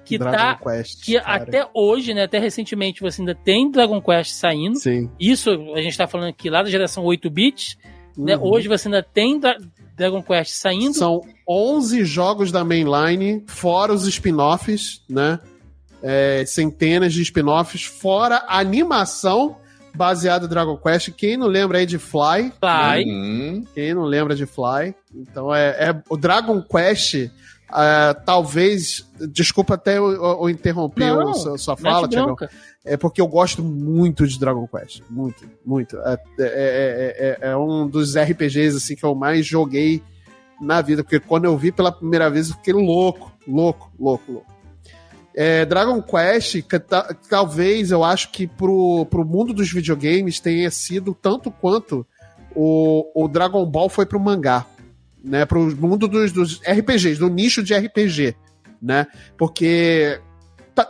que Dragon Quest, que cara. até hoje, né, até recentemente, você ainda tem Dragon Quest saindo. Sim. Isso a gente tá falando aqui lá da geração 8-bits, né? Hoje você ainda tem Dragon Quest saindo. São 11 jogos da mainline, fora os spin-offs, né? Centenas de spin-offs, fora a animação baseada em Dragon Quest. Quem não lembra aí de Fly? Quem não lembra de Fly? Então o Dragon Quest, talvez... Desculpa até eu interromper sua fala, Thiago. É porque eu gosto muito de Dragon Quest. Muito, muito. É um dos RPGs assim, que eu mais joguei na vida. Porque quando eu vi pela primeira vez, eu fiquei louco. Dragon Quest, talvez eu acho que pro mundo dos videogames tenha sido tanto quanto o Dragon Ball foi pro mangá, né? Pro mundo dos RPGs, do nicho de RPG, né? Porque...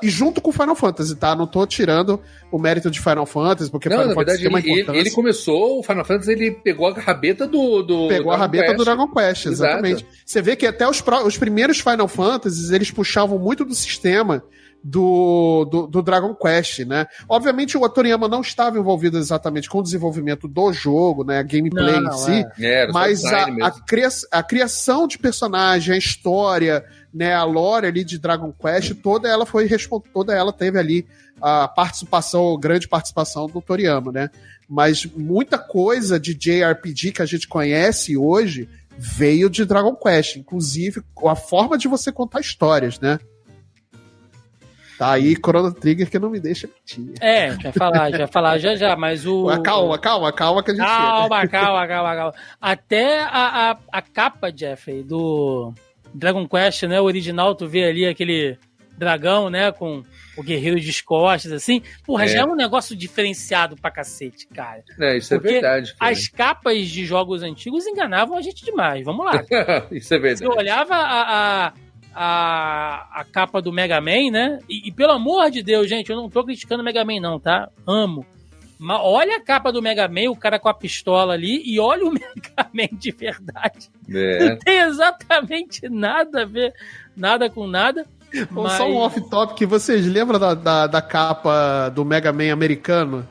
e junto com Final Fantasy, tá? Não tô tirando o mérito de Final Fantasy, porque Final Fantasy tem uma importância. Ele começou, o Final Fantasy, ele pegou a rabeta do Pegou a rabeta do Dragon Quest, exatamente. Exato. Você vê que até os primeiros Final Fantasies, eles puxavam muito do sistema do Dragon Quest, né? Obviamente o Toriyama não estava envolvido exatamente com o desenvolvimento do jogo, né? A gameplay em si, mas a criação de personagem, a história, né, a lore ali de Dragon Quest, toda ela teve ali a grande participação do Toriyama, né? Mas muita coisa de JRPG que a gente conhece hoje veio de Dragon Quest, inclusive a forma de você contar histórias, né? Tá aí Chrono Trigger que não me deixa mentir. A gente vai falar já, mas o... Calma que a gente Calma. Até a capa, Jeffrey, do Dragon Quest, né, o original, tu vê ali aquele dragão, né, com o guerreiro de costas, assim. Porra, já é um negócio diferenciado pra cacete, cara. Isso é verdade. Cara. As capas de jogos antigos enganavam a gente demais, vamos lá. Isso é verdade. Você olhava a capa do Mega Man, né, e pelo amor de Deus, gente, eu não tô criticando o Mega Man não, tá? Amo. Mas olha a capa do Mega Man, o cara com a pistola ali, e olha o Mega Man de verdade. Não tem exatamente nada a ver, nada com nada. Mas... Só um off-topic, vocês lembram da capa do Mega Man americano?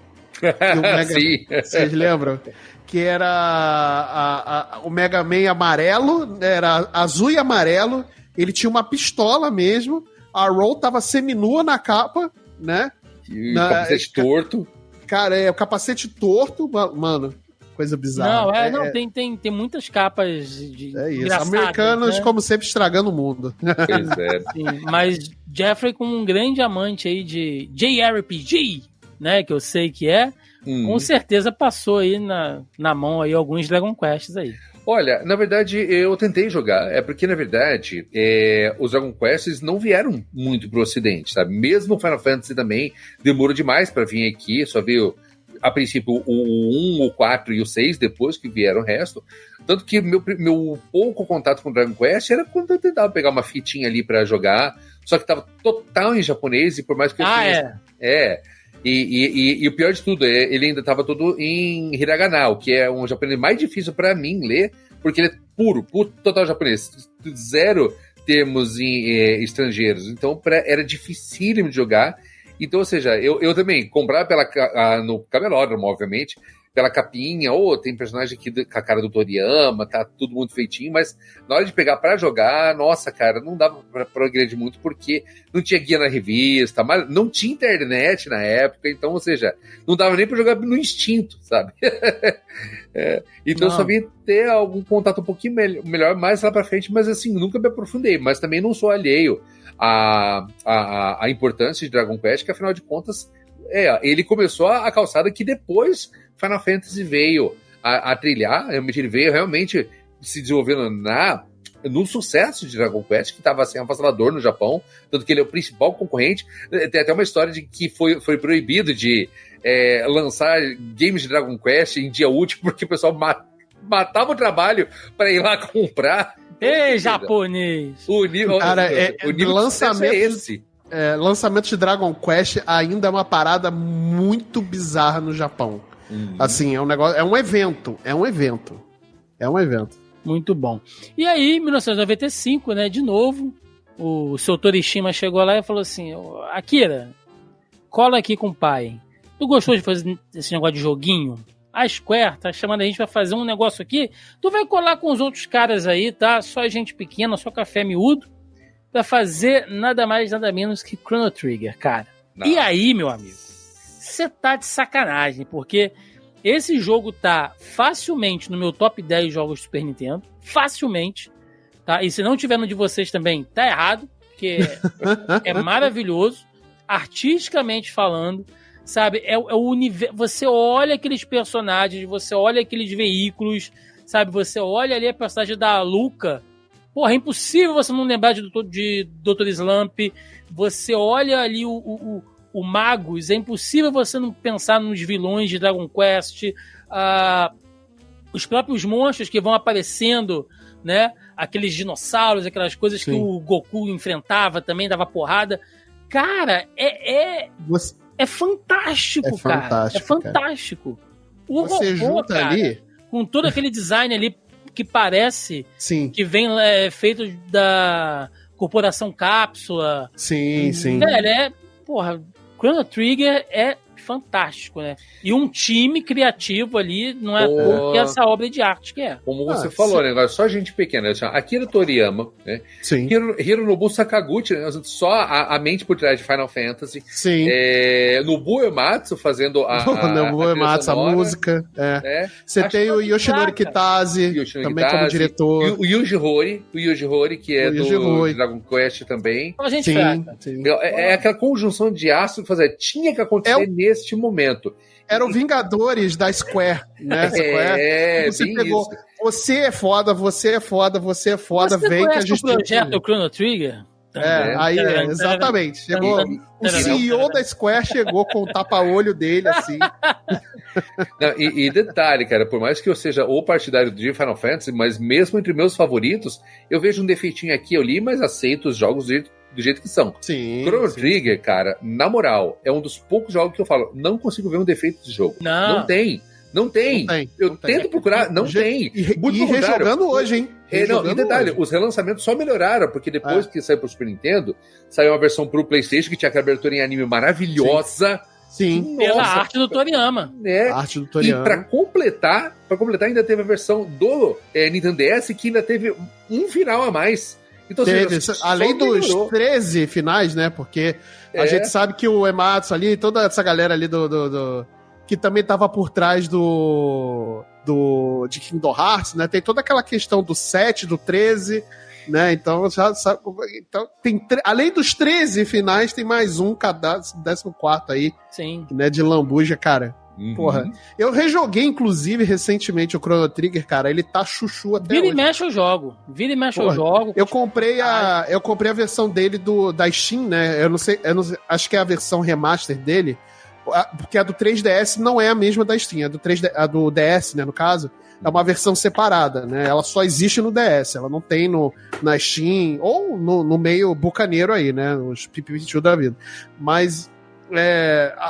Sim. Vocês lembram? Que era o Mega Man amarelo, era azul e amarelo, ele tinha uma pistola mesmo, a Roll tava seminua na capa, né? E o capacete torto. Cara, o capacete torto, mano, coisa bizarra. Tem muitas capas de americanos, né? Como sempre, estragando o mundo. Pois é. Sim, mas Jeffrey, como um grande amante aí de JRPG, né, que eu sei que com certeza passou aí na mão aí alguns Dragon Quests aí. Olha, na verdade, eu tentei jogar. Porque, na verdade, os Dragon Quests não vieram muito pro ocidente, sabe? Mesmo o Final Fantasy também demorou demais pra vir aqui. Só veio, a princípio, o 1, o 4 e o 6, depois que vieram o resto. Tanto que meu pouco contato com Dragon Quest era quando eu tentava pegar uma fitinha ali pra jogar. Só que tava total em japonês, e por mais que eu E o pior de tudo, ele ainda estava todo em hiragana, o que é um japonês mais difícil para mim ler, porque ele é puro total japonês, zero termos estrangeiros, então era dificílimo de jogar. Então, ou seja, eu também comprava no camelódromo, obviamente, pela capinha, tem personagem aqui com a cara do Toriyama, tá tudo muito feitinho, mas na hora de pegar pra jogar, nossa, cara, não dava pra progredir muito, porque não tinha guia na revista, mas não tinha internet na época, então, ou seja, não dava nem pra jogar no instinto, sabe? Então eu só vim ter algum contato um pouquinho melhor mais lá pra frente, mas assim, nunca me aprofundei, mas também não sou alheio à importância de Dragon Quest, que afinal de contas, ele começou a calçada que depois Final Fantasy veio a trilhar, ele veio realmente se desenvolvendo no sucesso de Dragon Quest, que estava assim, avassalador no Japão, tanto que ele é o principal concorrente. Tem até uma história de que foi proibido de lançar games de Dragon Quest em dia útil, porque o pessoal matava o trabalho para ir lá comprar. Ei, japonês! O nível lançamento é esse. Lançamento de Dragon Quest ainda é uma parada muito bizarra no Japão. Assim, é um negócio, é um evento. Muito bom. E aí, em 1995, né, de novo, o seu Torishima chegou lá e falou assim, Akira, cola aqui com o pai. Tu gostou de fazer esse negócio de joguinho? A Square tá chamando a gente pra fazer um negócio aqui. Tu vai colar com os outros caras aí, tá? Só gente pequena, só café miúdo. Pra fazer nada mais, nada menos que Chrono Trigger, cara. Não. E aí, meu amigo, você tá de sacanagem, porque esse jogo tá facilmente no meu top 10 jogos do Super Nintendo. Facilmente. Tá? E se não tiver no de vocês também, tá errado. Porque é maravilhoso. Artisticamente falando. Sabe, é o universo. Você olha aqueles personagens, você olha aqueles veículos, sabe? Você olha ali a personagem da Luca. Porra, é impossível você não lembrar de Dr. Slump. Você olha ali o Magus, é impossível você não pensar nos vilões de Dragon Quest. Os próprios monstros que vão aparecendo, né? Aqueles dinossauros, aquelas coisas que o Goku enfrentava também, dava porrada. Cara, é fantástico, cara. É fantástico. Você robô, junta cara, ali... com todo aquele design ali que parece que vem feito da Corporação Cápsula. Sim. Porra, Chrono Trigger é fantástico, né? E um time criativo ali, não é porque essa obra de arte que é. Como você falou, né? Só gente pequena. Akira Toriyama, né? Sim. Hironobu Sakaguchi, né? Só a mente por trás de Final Fantasy. Sim. Nobuo Uematsu fazendo Nobuo Uematsu, a música. Você tem o Yoshinori Kitase, também como diretor. O Yuji Horii, que é do Dragon Quest também. A gente fraca. É aquela conjunção de astros que fazer. Tinha que acontecer neste momento. Era o Vingadores da Square, né? Você pegou. Isso. Você é foda, vem que a gente. O projeto Chrono Trigger? Exatamente. Chegou. O CEO da Square chegou com o tapa-olho dele, assim. Não, e detalhe, cara, por mais que eu seja o partidário de Final Fantasy, mas mesmo entre meus favoritos, eu vejo um defeitinho aqui e ali, mas aceito os jogos do jeito que são. Chrono Trigger, cara, na moral, é um dos poucos jogos que eu falo, não consigo ver um defeito de jogo. Não tem. Eu tento procurar, não tem. E rejogando hoje, hein? E detalhe, os relançamentos só melhoraram, porque depois que saiu pro Super Nintendo, saiu uma versão pro PlayStation que tinha aquela abertura em anime maravilhosa. Sim. Pela arte do Toriyama. A arte do Toriyama. E pra completar, ainda teve a versão do Nintendo DS que ainda teve um final a mais. Então, além dos 13 finais, né? Porque a gente sabe que o Uematsu ali, toda essa galera ali que também tava por trás de Kingdom Hearts, né? Tem toda aquela questão do 7, do 13, né? Então, já sabe. Então, além dos 13 finais, tem mais um, cada 14º aí. Sim. Né, de lambuja, cara. Porra. Eu rejoguei, inclusive, recentemente o Chrono Trigger, cara. Ele tá chuchu até Vira e mexe eu jogo. Eu comprei a versão dele da Steam, né? Eu não sei, acho que é a versão remaster dele. Porque a do 3DS não é a mesma da Steam. A do DS, né, no caso, é uma versão separada, né? Ela só existe no DS. Ela não tem na Steam ou no meio bucaneiro aí, né? Os PP22 da vida. Mas...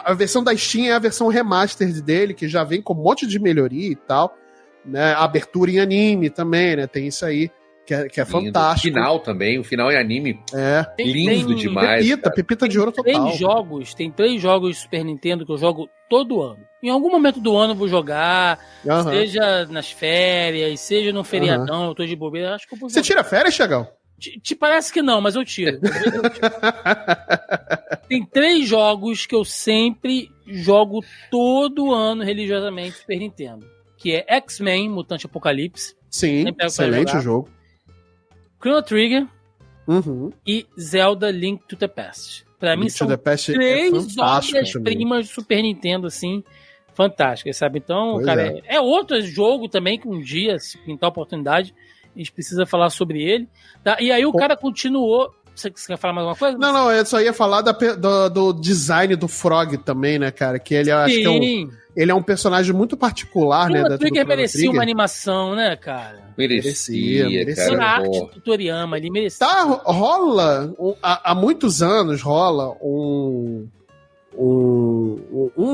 a versão da Steam é a versão remaster dele, que já vem com um monte de melhoria e tal, né? A abertura em anime também, né? Tem isso aí, que é fantástico. O final em anime lindo demais. Pepita de ouro total. Tem 3 jogos Super Nintendo que eu jogo todo ano. Em algum momento do ano eu vou jogar, seja nas férias, seja no feriadão, eu tô de bobeira, acho que eu vou jogar. Você tira férias, Thiagão? Te parece que não, mas eu tiro. Tem 3 jogos que eu sempre jogo todo ano religiosamente Super Nintendo. Que é X-Men, Mutante Apocalipse. Sim, excelente jogo. Chrono Trigger e Zelda Link to the Past. Pra mim são 3 obras-primas do Super Nintendo, assim, fantásticas, sabe? Então, cara, é outro jogo também que um dia, se pintar a oportunidade, a gente precisa falar sobre ele. Tá? E aí o cara continuou... Você quer falar mais alguma coisa? Não, eu só ia falar do design do Frog também, né, cara? Que ele acho que ele é um personagem muito particular, né? O Trigger merecia uma animação, né, cara? Merecia. Cara, a arte do Toriyama, ele merecia. Rola, há muitos anos, rola um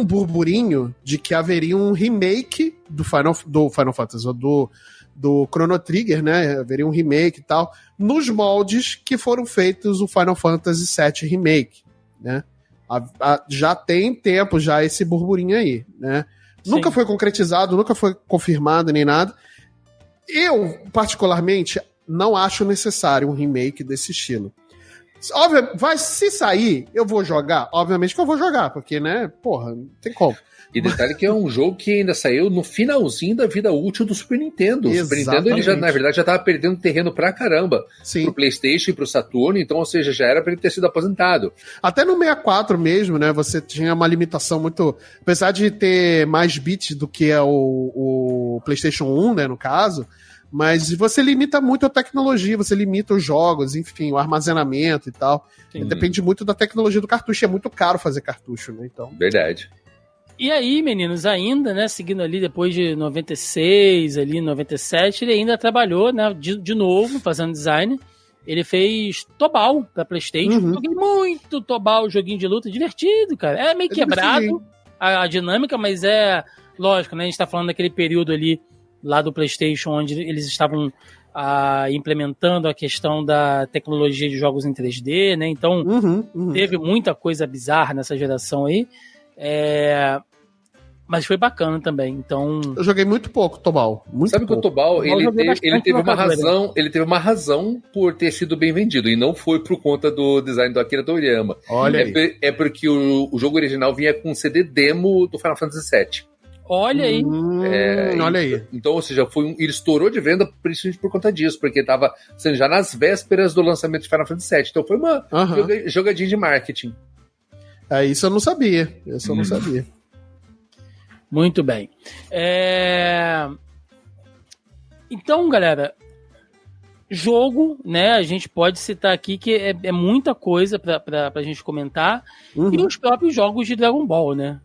burburinho de que haveria um remake do Final Fantasy, do Chrono Trigger, né? Haveria um remake e tal, nos moldes que foram feitos o Final Fantasy VII Remake, né? Já tem tempo já esse burburinho aí, né? Sim. Nunca foi concretizado, nunca foi confirmado nem nada. Eu, particularmente, não acho necessário um remake desse estilo. Óbvio, se sair, eu vou jogar? Obviamente que eu vou jogar, porque, né, porra, não tem como. E detalhe que é um jogo que ainda saiu no finalzinho da vida útil do Super Nintendo. O Super Nintendo, ele já, na verdade, já tava perdendo terreno pra caramba. Sim. Pro PlayStation e pro Saturno, então, ou seja, já era pra ele ter sido aposentado. Até no 64 mesmo, né, você tinha uma limitação muito... Apesar de ter mais bits do que é o PlayStation 1, né, no caso, mas você limita muito a tecnologia, você limita os jogos, enfim, o armazenamento e tal. Sim. Depende muito da tecnologia do cartucho, é muito caro fazer cartucho, né, então... Verdade. E aí, meninos, ainda, né, seguindo ali depois de 96, ali 97, ele ainda trabalhou, né, de novo, fazendo design. Ele fez Tobal pra PlayStation. Joguei muito Tobal, joguinho de luta, divertido, cara. É meio quebrado a dinâmica, mas é lógico, né, a gente tá falando daquele período ali, lá do PlayStation, onde eles estavam implementando a questão da tecnologia de jogos em 3D, né, então teve muita coisa bizarra nessa geração aí. Mas foi bacana também, então... Eu joguei muito pouco Tobal. Sabe que o Tobal, ele teve uma razão por ter sido bem vendido, e não foi por conta do design do Akira Toriyama. Olha aí. É porque o jogo original vinha com um CD demo do Final Fantasy VII. Olha aí. Olha aí. Então, ou seja, ele estourou de venda principalmente por conta disso, porque estava sendo já nas vésperas do lançamento de Final Fantasy VII. Então foi uma jogadinha de marketing. Isso eu não sabia. Isso eu não sabia. Muito bem. Então, galera, jogo, né? A gente pode citar aqui que é muita coisa pra gente comentar. E os próprios jogos de Dragon Ball, né?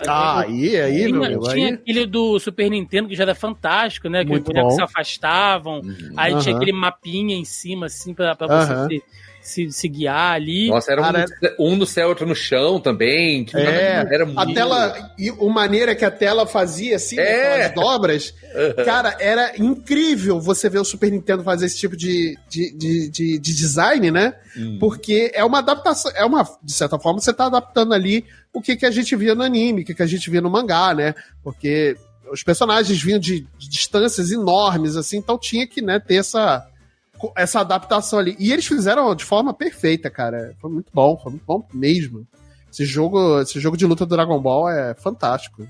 Aí, meu amigo. Tinha aquele do Super Nintendo que já era fantástico, né? Que os bonecos se afastavam. Aí tinha aquele mapinha em cima, assim, pra você se guiar ali. Nossa, era um no céu, outro no chão também. Era muito... A tela, e a maneira que a tela fazia, assim, aquelas dobras, cara, era incrível você ver o Super Nintendo fazer esse tipo de design, né? Porque é uma adaptação, de certa forma, você tá adaptando ali o que a gente via no anime, o que a gente via no mangá, né? Porque os personagens vinham de distâncias enormes, assim, então tinha que, né, ter essa adaptação ali. E eles fizeram de forma perfeita, cara. Foi muito bom mesmo. Esse jogo de luta do Dragon Ball é fantástico.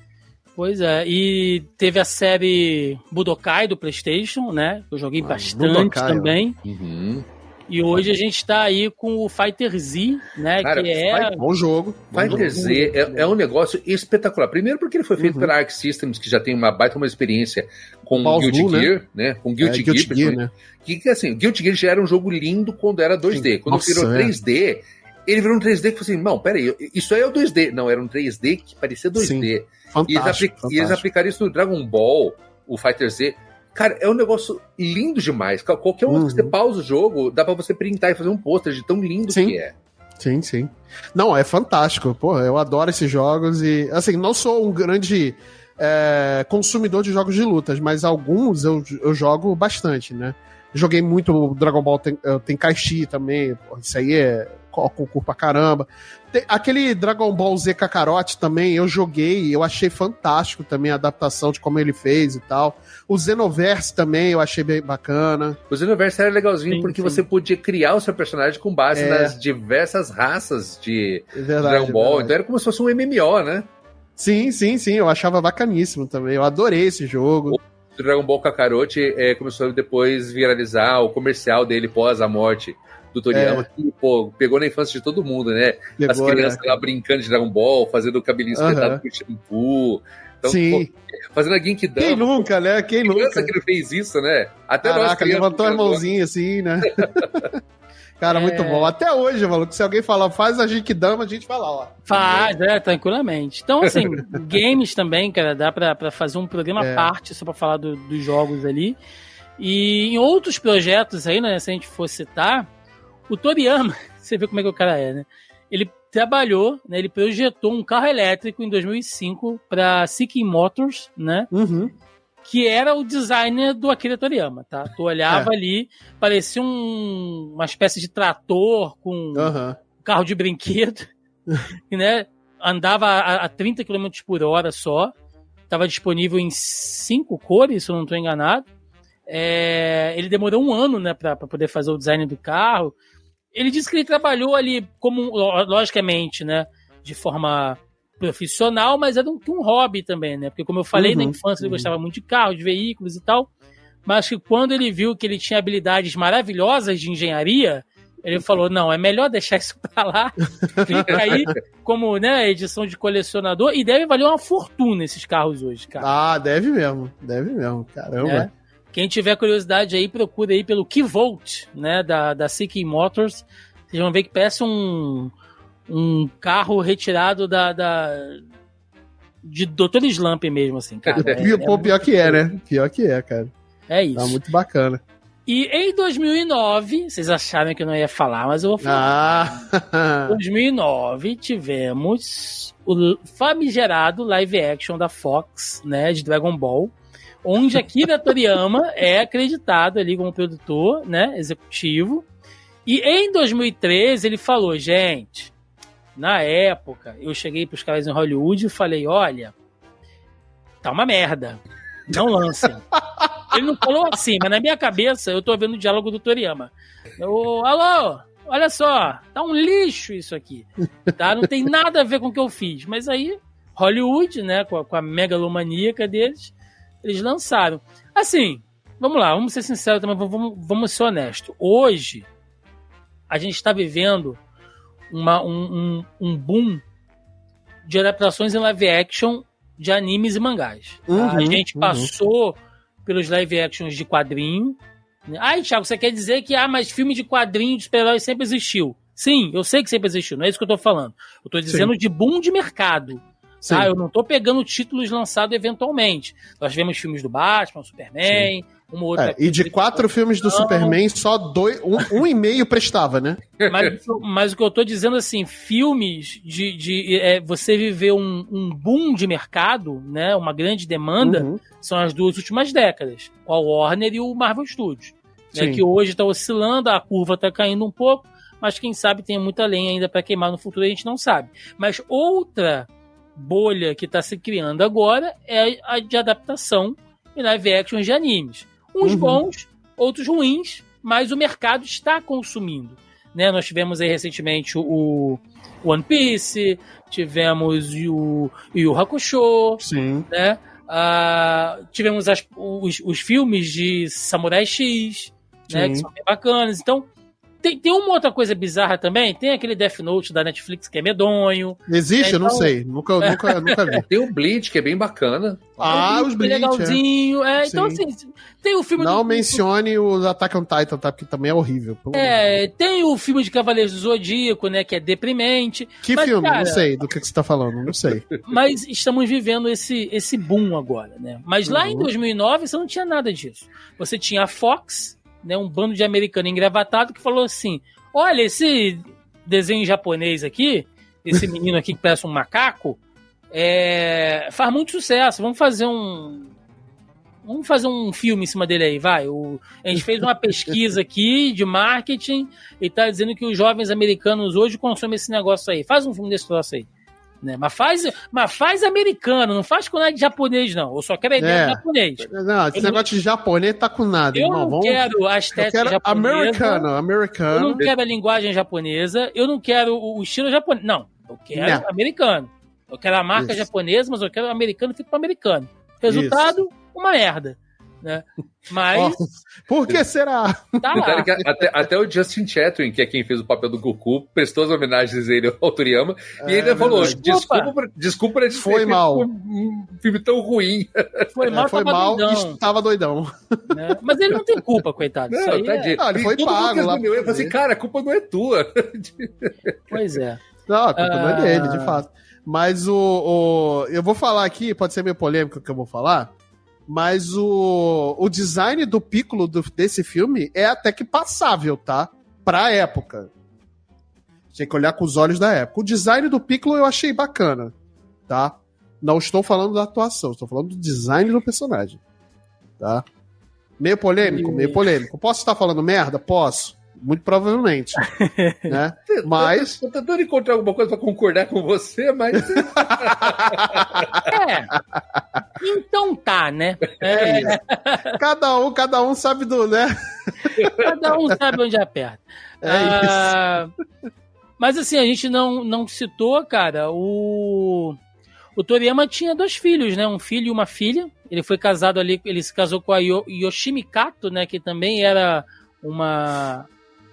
Pois é, e teve a série Budokai do PlayStation, né? Eu joguei bastante Budokai, também. E hoje a gente tá aí com o Fighter Z, né? Cara, que é bom jogo. Fighter Z é um negócio espetacular. Primeiro porque ele foi feito pela Arc Systems, que já tem uma experiência com Guilty Gear, né? Com Guilty Gear, né? Que assim, Guilty Gear já era um jogo lindo quando era 2D. Quando virou 3D, ele virou um 3D que foi assim, não, pera aí, isso aí é o 2D. Não, era um 3D que parecia 2D. Sim, fantástico, e eles aplicaram isso no Dragon Ball, o Fighter Z. Cara, é um negócio lindo demais. Qualquer um que você pausa o jogo, dá pra você printar e fazer um pôster de tão lindo que é. Sim. Não, é fantástico. Pô, eu adoro esses jogos e, assim, não sou um grande consumidor de jogos de lutas, mas alguns eu jogo bastante, né? Joguei muito Dragon Ball Tenkaichi também. Isso aí é concurso pra caramba. Aquele Dragon Ball Z Kakarot também eu joguei, eu achei fantástico também a adaptação de como ele fez e tal. O Xenoverse também eu achei bem bacana. O Xenoverse era legalzinho porque você podia criar o seu personagem com base nas diversas raças de Dragon Ball. Então era como se fosse um MMO, né? Sim, eu achava bacaníssimo também. Eu adorei esse jogo. O Dragon Ball Kakarot começou a depois viralizar o comercial dele pós a morte do Toriyama, que, pegou na infância de todo mundo, né? As crianças lá brincando de Dragon Ball, fazendo o cabelinho espetado com shampoo. Então, fazendo a Genkidama. Quem nunca, né? Quem nunca? Que ele fez isso, né? Até Caraca, nós levantou a mãozinha assim, né? Cara, muito bom. Até hoje, maluco, se alguém falar, faz a Genkidama, a gente vai lá, ó. Faz, tranquilamente. Então, assim, games também, cara, dá pra fazer um programa à parte só pra falar dos jogos ali. E em outros projetos aí, né, se a gente for citar, o Toriyama, você vê como é que o cara é, né? Ele trabalhou, né, ele projetou um carro elétrico em 2005 para Seeking Motors, né? que era o designer do Akira Toriyama, tá? Tu olhava ali, parecia uma espécie de trator com um carro de brinquedo, né? Andava a 30 km por hora só, estava disponível em 5 cores, se eu não estou enganado. Ele demorou 1 ano, né, para poder fazer o design do carro. Ele disse que ele trabalhou ali como, logicamente, né, de forma profissional, mas era um hobby também, né? Porque, como eu falei, na infância ele gostava muito de carros, de veículos e tal, mas que quando ele viu que ele tinha habilidades maravilhosas de engenharia, ele falou, não, é melhor deixar isso pra lá, fica aí como, né, edição de colecionador, e deve valer uma fortuna esses carros hoje, cara. Ah, deve mesmo, caramba. Quem tiver curiosidade aí, procura aí pelo K-Volt, né, da Seeking Motors, vocês vão ver que parece um carro retirado de Dr. Slump mesmo, assim, cara. Pior que é, né? Pior que é, cara. É isso. Tá muito bacana. E em 2009, vocês acharam que eu não ia falar, mas eu vou falar. Em 2009, tivemos o famigerado live action da Fox, né, de Dragon Ball, onde Akira Toriyama é acreditado ali como produtor, né, executivo. E em 2013 ele falou, gente, na época eu cheguei pros caras em Hollywood e falei, olha, tá uma merda, não lancem. Ele não falou assim, mas na minha cabeça eu tô vendo o diálogo do Toriyama. Alô, olha só, tá um lixo isso aqui, tá? Não tem nada a ver com o que eu fiz. Mas aí, Hollywood, né, com a megalomaníaca deles, eles lançaram. Assim, vamos lá, vamos ser sinceros também, vamos ser honestos. Hoje, a gente está vivendo um boom de adaptações em live action de animes e mangás. Tá? A gente passou pelos live actions de quadrinho. Ai, Thiago, você quer dizer que mas filme de quadrinho de super-heróis sempre existiu? Sim, eu sei que sempre existiu, não é isso que eu tô falando. Eu tô dizendo de boom de mercado. Tá? Eu não tô pegando títulos lançados eventualmente. Nós tivemos filmes do Batman, Superman, uma outra. E de 4 filmes do Superman, só 2, um e meio prestava, né? Mas o que eu tô dizendo, assim, filmes você viver um boom de mercado, né? Uma grande demanda, são as 2 últimas décadas. A Warner e o Marvel Studios. Né, que hoje tá oscilando, a curva tá caindo um pouco, mas quem sabe tem muita lenha ainda para queimar no futuro, a gente não sabe. Mas outra bolha que está se criando agora é a de adaptação em live action de animes. Uns bons, outros ruins, mas o mercado está consumindo. Né? Nós tivemos aí recentemente o One Piece, tivemos o Yu Yu Hakusho, né? Tivemos os filmes de Samurai X, né? Que são bem bacanas. Então, tem uma outra coisa bizarra também. Tem aquele Death Note da Netflix que é medonho. Existe? Eu não sei. Nunca vi. Tem o Bleach, que é bem bacana. Os Bleach. Legalzinho. Então, assim, tem o filme... Não mencione o Attack on Titan, tá? Porque também é horrível. Tem o filme de Cavaleiros do Zodíaco, né? Que é deprimente. Que filme? Cara, não sei do que você tá falando. Não sei. Mas estamos vivendo esse boom agora, né? Mas lá em 2009 você não tinha nada disso. Você tinha a Fox... Né, um bando de americano engravatado que falou assim, olha, esse desenho japonês aqui, esse menino aqui que parece um macaco, faz muito sucesso, vamos fazer um filme em cima dele aí, vai. A gente fez uma pesquisa aqui de marketing e tá dizendo que os jovens americanos hoje consomem esse negócio aí, faz um filme desse troço aí. Né? Mas faz americano, não faz com nada de japonês, não. Eu só quero a ideia de japonês. Não, esse negócio de japonês tá com nada, eu irmão. Não quero a estética japonesa. Americano. Eu não quero a linguagem japonesa. Eu não quero o estilo japonês. Não, eu quero americano. Eu quero a marca japonesa, mas eu quero o americano feito para americano. Resultado, uma merda. Né? Mas... por que será? Tá lá. Até o Justin Chatwin, que é quem fez o papel do Goku, prestou as homenagens a ele ao Toriyama e ainda falou, desculpa a gente foi mal. Um filme tão ruim. Foi mal e estava doidão. Né? Mas ele não tem culpa, coitado. Não, ele foi pago lá. Eu falei assim, cara, a culpa não é tua. Pois é. Não, a culpa não é dele, de fato. Mas eu vou falar aqui, pode ser meio polêmico o que eu vou falar, mas o design do Piccolo desse filme é até que passável, tá? Pra época. Tem que olhar com os olhos da época. O design do Piccolo eu achei bacana, tá? Não estou falando da atuação, estou falando do design do personagem. tá? Meio polêmico, meio polêmico. Posso estar falando merda? Posso. Muito provavelmente. Né? Mas... Eu tô tentando encontrar alguma coisa pra concordar com você, mas... Então tá, né? Cada um sabe do, né? Cada um sabe onde aperta. Isso. Mas assim, a gente não citou, cara, o Toriyama tinha 2 filhos, né? Um filho e uma filha. Ele foi casado ali, ele se casou com a Yoshimi Kato, né? Que também era uma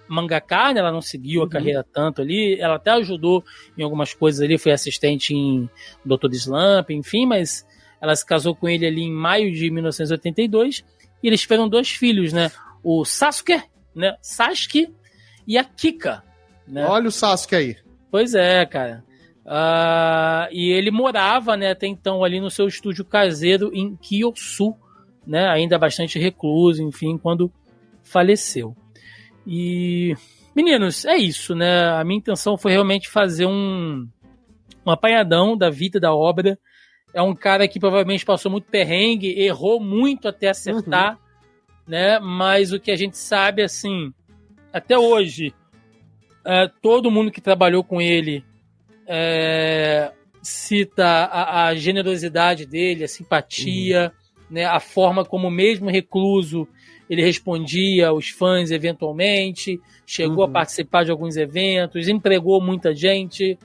mangaka, né? Ela não seguiu a carreira tanto ali. Ela até ajudou em algumas coisas ali, foi assistente em Dr. Slump, enfim, mas ela se casou com ele ali em maio de 1982 e eles tiveram 2 filhos, né? O Sasuke, né? Sasuke e a Kika, né? Olha o Sasuke aí. Pois é, cara. E ele morava, né, até então ali no seu estúdio caseiro em Kiyosu, né, ainda bastante recluso, enfim, quando faleceu. E, meninos, é isso, né? A minha intenção foi realmente fazer um apanhadão da vida, da obra. É um cara que provavelmente passou muito perrengue, errou muito até acertar, né? Mas o que a gente sabe, assim, até hoje, todo mundo que trabalhou com ele cita a generosidade dele, a simpatia, né, a forma como mesmo recluso ele respondia aos fãs eventualmente, chegou a participar de alguns eventos, empregou muita gente.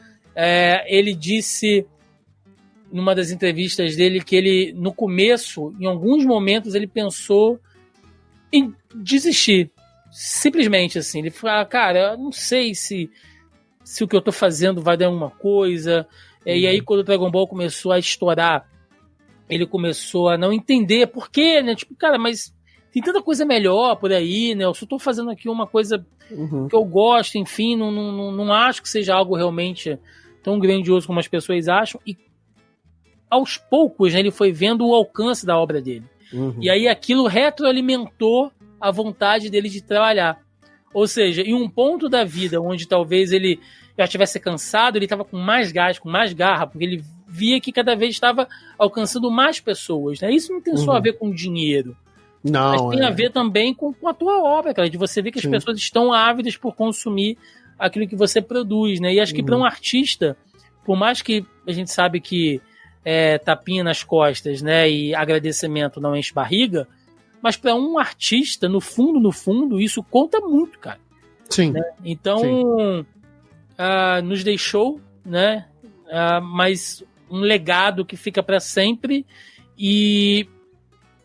Ele disse numa das entrevistas dele que ele, no começo, em alguns momentos, ele pensou em desistir. Simplesmente assim, ele falou, cara, eu não sei se o que eu tô fazendo vai dar alguma coisa. E aí, quando o Dragon Ball começou a estourar, ele começou a não entender por quê, né? Tipo, cara, mas tem tanta coisa melhor por aí, né? Eu só tô fazendo aqui uma coisa que eu gosto, enfim, não acho que seja algo realmente tão grandioso como as pessoas acham. E aos poucos, né, ele foi vendo o alcance da obra dele. E aí aquilo retroalimentou a vontade dele de trabalhar. Ou seja, em um ponto da vida onde talvez ele já estivesse cansado, ele estava com mais gás, com mais garra, porque ele via que cada vez estava alcançando mais pessoas, né? Isso não tem só a ver com dinheiro. Não, mas tem a ver também com a tua obra, cara, de você ver que as pessoas estão ávidas por consumir aquilo que você produz, né? E acho que para um artista, por mais que a gente sabe que tapinha nas costas, né, e agradecimento não enche barriga, mas para um artista, no fundo, isso conta muito, cara. Sim. Né? Então, nos deixou, né, mas um legado que fica para sempre, e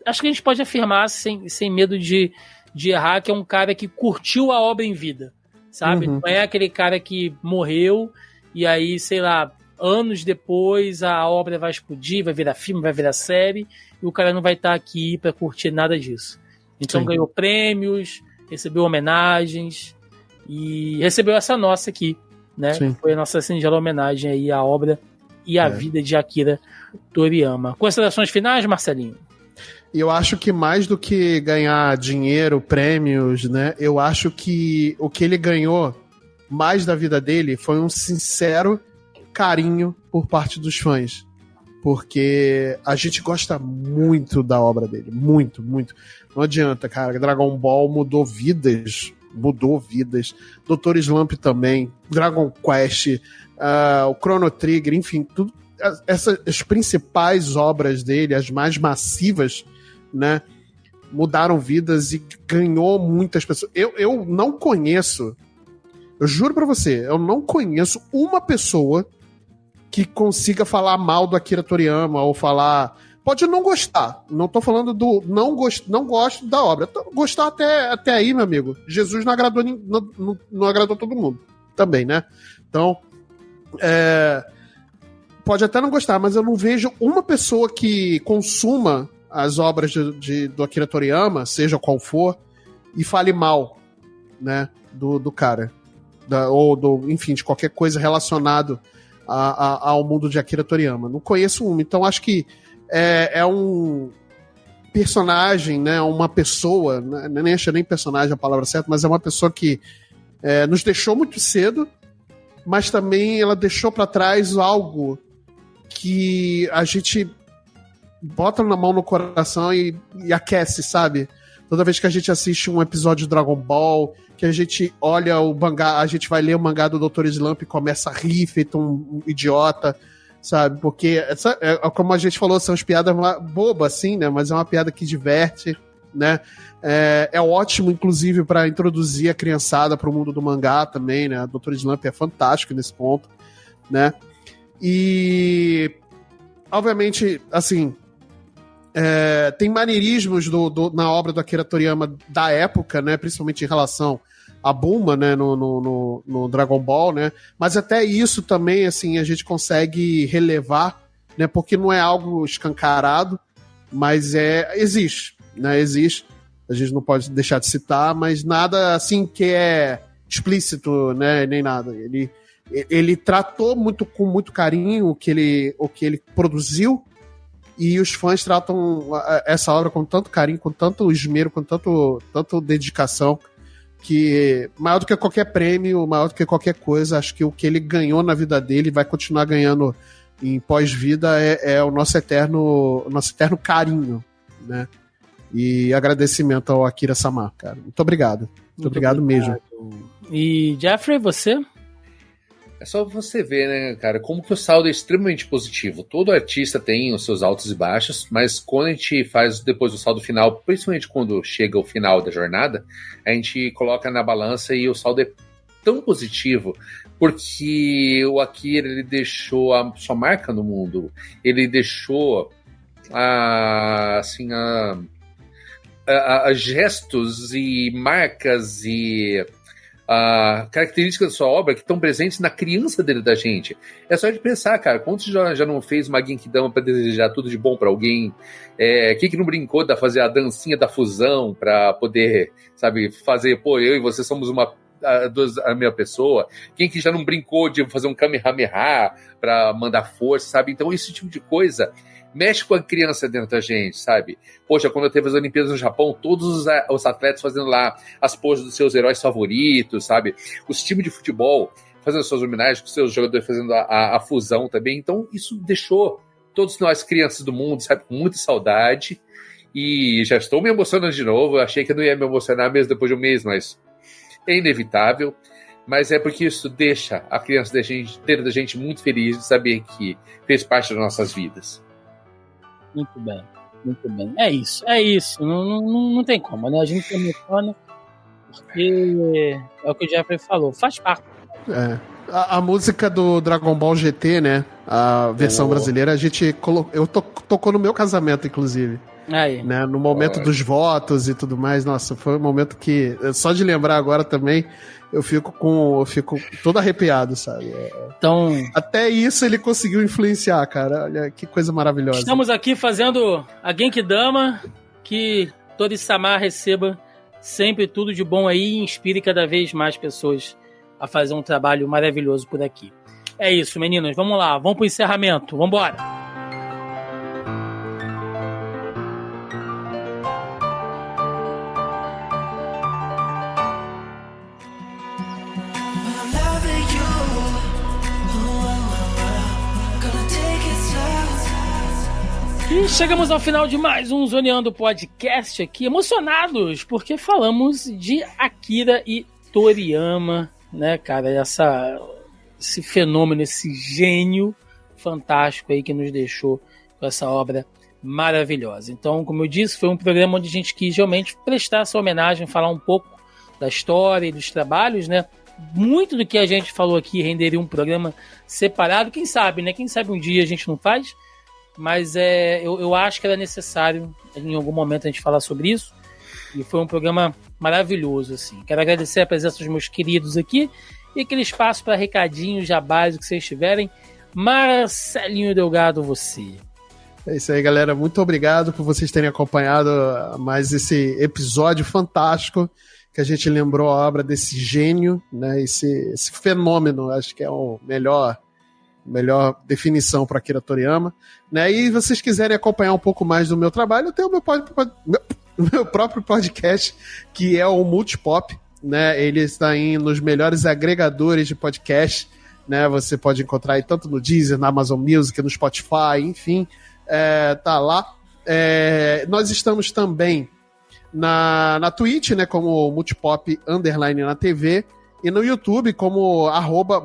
acho que a gente pode afirmar, sem medo de errar, que é um cara que curtiu a obra em vida, sabe? Não é aquele cara que morreu e aí, sei lá, anos depois a obra vai explodir, vai virar filme, vai virar série, e o cara não vai estar aqui para curtir nada disso. Então ganhou prêmios, recebeu homenagens e recebeu essa nossa aqui, né? Foi a nossa singela homenagem aí à obra e à vida de Akira Toriyama. Considerações finais, Marcelinho? Eu acho que mais do que ganhar dinheiro, prêmios, né? Eu acho que o que ele ganhou mais da vida dele foi um sincero carinho por parte dos fãs. Porque a gente gosta muito da obra dele. Muito, muito. Não adianta, cara. Dragon Ball mudou vidas. Dr. Slump também. Dragon Quest. O Chrono Trigger. Enfim, tudo. As principais obras dele, as mais massivas, né? Mudaram vidas e ganhou muitas pessoas. Eu não conheço. Eu juro pra você. Eu não conheço uma pessoa que consiga falar mal do Akira Toriyama ou falar... Pode não gostar. Não tô falando do... Não gosto da obra. Gostar até aí, meu amigo. Jesus não agradou, não agradou todo mundo. Também, né? Então, pode até não gostar, mas eu não vejo uma pessoa que consuma as obras do Akira Toriyama, seja qual for, e fale mal, né? Do cara. Enfim, de qualquer coisa relacionado ao mundo de Akira Toriyama. Não conheço uma, então acho que é um personagem, né, uma pessoa, né, nem achei nem personagem a palavra certa, mas é uma pessoa que nos deixou muito cedo, mas também ela deixou para trás algo que a gente bota na mão no coração e aquece, sabe? Toda vez que a gente assiste um episódio de Dragon Ball, que a gente olha o mangá, a gente vai ler o mangá do Dr. Slump e começa a rir, feito um idiota, sabe? Porque, como a gente falou, são as piadas bobas, assim, né? Mas é uma piada que diverte, né? É ótimo, inclusive, para introduzir a criançada para o mundo do mangá também, né? O Dr. Slump é fantástico nesse ponto, né? E, obviamente, assim, tem maneirismos na obra do Akira Toriyama da época, né? Principalmente em relação a Bulma, né? No Dragon Ball, né? Mas até isso também, assim, a gente consegue relevar, né? Porque não é algo escancarado, mas existe, né? Existe. A gente não pode deixar de citar, mas nada assim que é explícito, né? Nem nada. Ele tratou com muito carinho o que ele produziu, e os fãs tratam essa obra com tanto carinho, com tanto esmero, com tanto dedicação, que maior do que qualquer prêmio, maior do que qualquer coisa, acho que o que ele ganhou na vida dele vai continuar ganhando em pós-vida é o nosso eterno carinho, né? E agradecimento ao Akira Samar, cara. Muito obrigado. Muito obrigado mesmo. E Jeffrey, você? É só você ver, né, cara, como que o saldo é extremamente positivo. Todo artista tem os seus altos e baixos, mas quando a gente faz depois o saldo final, principalmente quando chega o final da jornada, a gente coloca na balança e o saldo é tão positivo, porque o Akira, ele deixou a sua marca no mundo. Ele deixou gestos e marcas e características da sua obra que estão presentes na criança dele, da gente. É só de pensar, cara, quantos já não fez uma Genkidama para desejar tudo de bom para alguém? Quem que não brincou de fazer a dancinha da fusão para poder, sabe, fazer, pô, eu e você somos a mesma pessoa? Quem que já não brincou de fazer um Kamehameha para mandar força, sabe? Então esse tipo de coisa mexe com a criança dentro da gente, sabe? Poxa, quando teve as Olimpíadas no Japão, todos os atletas fazendo lá as poses dos seus heróis favoritos, sabe? Os times de futebol fazendo suas homenagens, os seus jogadores fazendo a fusão também. Então, isso deixou todos nós, crianças do mundo, sabe, com muita saudade. E já estou me emocionando de novo. Eu achei que eu não ia me emocionar mesmo depois de um mês, mas é inevitável. Mas é porque isso deixa a criança da gente muito feliz de saber que fez parte das nossas vidas. Muito bem, muito bem. É isso. Não tem como, né? A gente se emociona porque é o que o Jeffrey falou, faz parte. A música do Dragon Ball GT, né? A versão brasileira, a gente tocou no meu casamento, inclusive. Aí. Né? No momento dos votos e tudo mais. Nossa, foi um momento que, só de lembrar agora também, eu fico todo arrepiado, sabe? Então, até isso ele conseguiu influenciar, cara. Olha que coisa maravilhosa. Estamos aqui fazendo a Genkidama, que Tori-sama receba sempre tudo de bom aí e inspire cada vez mais pessoas a fazer um trabalho maravilhoso por aqui. É isso, meninas. Vamos lá, vamos pro encerramento. Vamos embora. E chegamos ao final de mais um Zoneando Podcast aqui, emocionados, porque falamos de Akira e Toriyama, né, cara? Esse fenômeno, esse gênio fantástico aí que nos deixou com essa obra maravilhosa. Então, como eu disse, foi um programa onde a gente quis realmente prestar essa homenagem, falar um pouco da história e dos trabalhos, né? Muito do que a gente falou aqui renderia um programa separado, quem sabe, né? Quem sabe um dia a gente não faz. Mas eu acho que era necessário em algum momento a gente falar sobre isso, e foi um programa maravilhoso, assim. Quero agradecer a presença dos meus queridos aqui e aquele espaço para recadinhos, jabás, o que vocês tiverem. Marcelinho Delgado, você. É isso aí, galera, muito obrigado por vocês terem acompanhado mais esse episódio fantástico, que a gente lembrou a obra desse gênio, né? Esse fenômeno, acho que é o melhor definição para Akira Toriyama, né? E se vocês quiserem acompanhar um pouco mais do meu trabalho, eu tenho o meu próprio podcast, que é o Multipop, né? Ele está nos melhores agregadores de podcast, né? Você pode encontrar aí tanto no Deezer, na Amazon Music, no Spotify, enfim, tá lá. Nós estamos também na Twitch, né, como Multipop _ na TV, e no YouTube como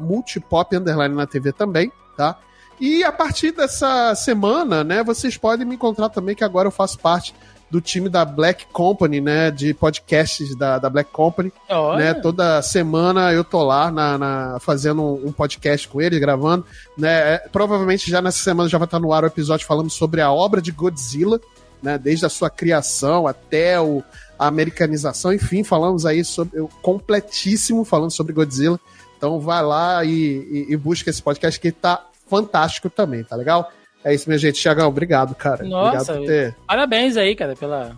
@multipop _ na TV também, tá? E a partir dessa semana, né, vocês podem me encontrar também, que agora eu faço parte do time da Black Company, né, de podcasts da Black Company. Né, toda semana eu tô lá fazendo um podcast com eles, gravando. Né, provavelmente já nessa semana já vai estar no ar o episódio falando sobre a obra de Godzilla, né, desde a sua criação até a americanização, enfim, falamos aí sobre completíssimo falando sobre Godzilla. Então vai lá e busca esse podcast que tá fantástico também, tá legal? É isso, minha gente. Thiagão, obrigado, cara. Nossa, obrigado por ter... parabéns aí, cara, pela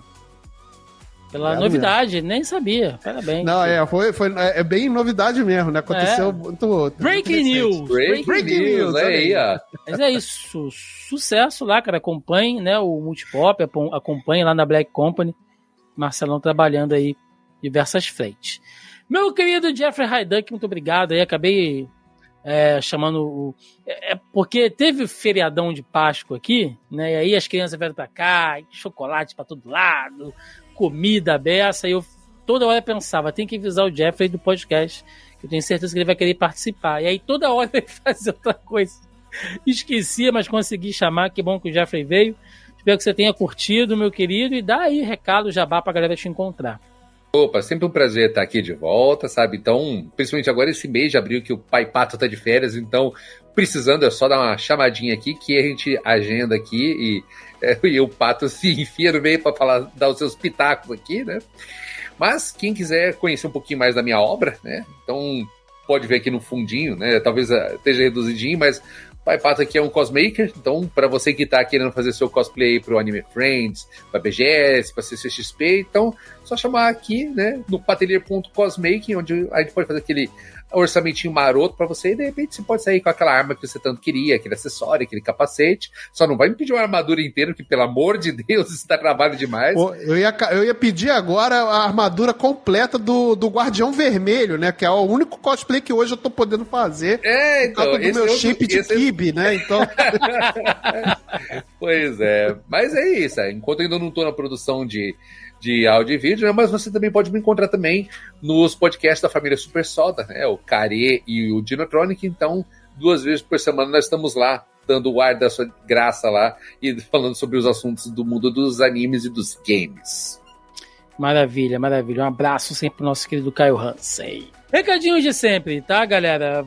novidade. Mesmo. Nem sabia. Parabéns. Não, é bem novidade mesmo, né? Aconteceu muito Breaking news! Breaking news, aí, ó. Mas é isso. Sucesso lá, cara. Acompanhe, né, o Multipop, acompanhe lá na Black Company. Marcelão trabalhando aí diversas frentes. Meu querido Jeffrey Hayduck, muito obrigado aí. Acabei chamando porque teve feriadão de Páscoa aqui, né? E aí as crianças vieram pra cá, chocolate pra todo lado, comida beça, e eu toda hora pensava, tem que avisar o Jeffrey do podcast, que eu tenho certeza que ele vai querer participar. E aí toda hora ele fazia outra coisa. Esquecia, mas consegui chamar. Que bom que o Jeffrey veio. Espero que você tenha curtido, meu querido, e dá aí recado, jabá pra galera te encontrar. Opa, sempre um prazer estar aqui de volta, sabe? Então, principalmente agora esse mês de abril que o Pai Pato tá de férias, então precisando é só dar uma chamadinha aqui que a gente agenda aqui e o Pato se enfia no meio para dar os seus pitacos aqui, né? Mas quem quiser conhecer um pouquinho mais da minha obra, né? Então pode ver aqui no fundinho, né? Talvez esteja reduzidinho, mas Pai Pato aqui é um cosmaker, então para você que tá querendo fazer seu cosplay pro Anime Friends, pra BGS, pra CCXP, então só chamar aqui, né, no patelier.cosmaking, onde a gente pode fazer aquele orçamentinho maroto pra você, e de repente você pode sair com aquela arma que você tanto queria, aquele acessório, aquele capacete. Só não vai me pedir uma armadura inteira, que pelo amor de Deus, isso dá trabalho demais. Pô, eu ia pedir agora a armadura completa do Guardião Vermelho, né? Que é o único cosplay que hoje eu tô podendo fazer. Então, por causa do meu shape de Kibe, né? Então... Pois é. Mas é isso. Enquanto eu ainda não tô na produção de áudio e vídeo, né? Mas você também pode me encontrar também nos podcasts da família Super Soda, né? O Care e o Dinotronic. Então, 2 vezes por semana nós estamos lá, dando o ar da sua graça lá e falando sobre os assuntos do mundo dos animes e dos games. Maravilha, maravilha. Um abraço sempre pro nosso querido Caio Hansen. Recadinhos de sempre, tá, galera?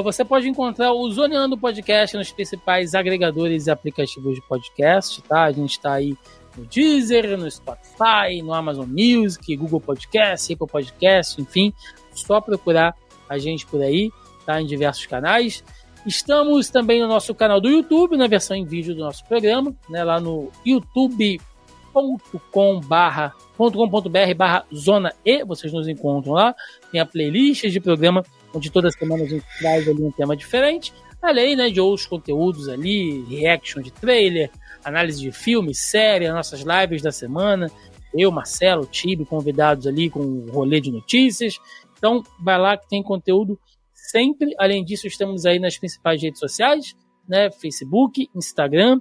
Você pode encontrar o Zoneando Podcast nos principais agregadores e aplicativos de podcast, tá? A gente tá aí no Deezer, no Spotify, no Amazon Music, Google Podcast, Apple Podcast, enfim, só procurar a gente por aí, tá? Em diversos canais. Estamos também no nosso canal do YouTube, na versão em vídeo do nosso programa, né? Lá no youtube.com.br/ZonaE, vocês nos encontram lá. Tem a playlist de programa, onde toda semana a gente traz ali um tema diferente, além, né, de outros conteúdos ali, reaction de trailer, análise de filme, série, nossas lives da semana, eu, Marcelo, Tibi, convidados ali com um rolê de notícias. Então, vai lá que tem conteúdo sempre. Além disso, estamos aí nas principais redes sociais, né? Facebook, Instagram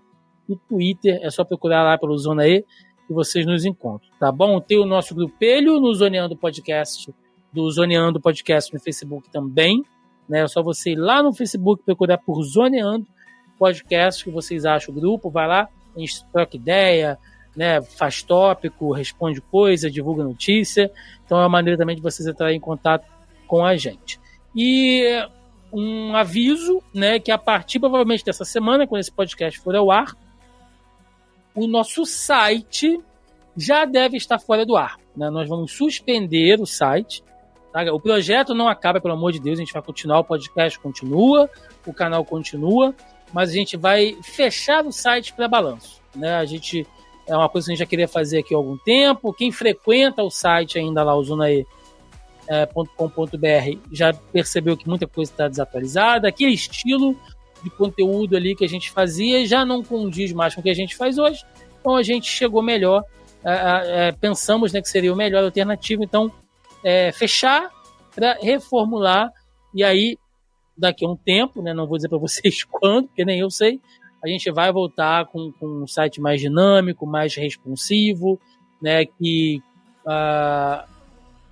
e Twitter. É só procurar lá pelo Zona E que vocês nos encontram, tá bom? Tem o nosso grupelho no Zoneando Podcast, do Zoneando Podcast no Facebook também, né? É só você ir lá no Facebook procurar por Zoneando Podcast, que vocês acham o grupo, vai lá, a gente troca ideia, né, faz tópico, responde coisa, divulga notícia. Então é uma maneira também de vocês entrarem em contato com a gente. E um aviso, né, que a partir provavelmente dessa semana, quando esse podcast for ao ar, o nosso site já deve estar fora do ar, né? Nós vamos suspender o site, tá? O projeto não acaba, pelo amor de Deus, a gente vai continuar, o podcast continua, o canal continua, mas a gente vai fechar o site para balanço, né? A gente é uma coisa que a gente já queria fazer aqui há algum tempo. Quem frequenta o site ainda lá, o zonae.com.br, já percebeu que muita coisa está desatualizada. Aquele estilo de conteúdo ali que a gente fazia já não condiz mais com o que a gente faz hoje. Então a gente chegou melhor, pensamos, né, que seria o melhor alternativo. Então, fechar para reformular, e aí daqui a um tempo, né, não vou dizer para vocês quando, porque nem eu sei, a gente vai voltar com um site mais dinâmico, mais responsivo, né, que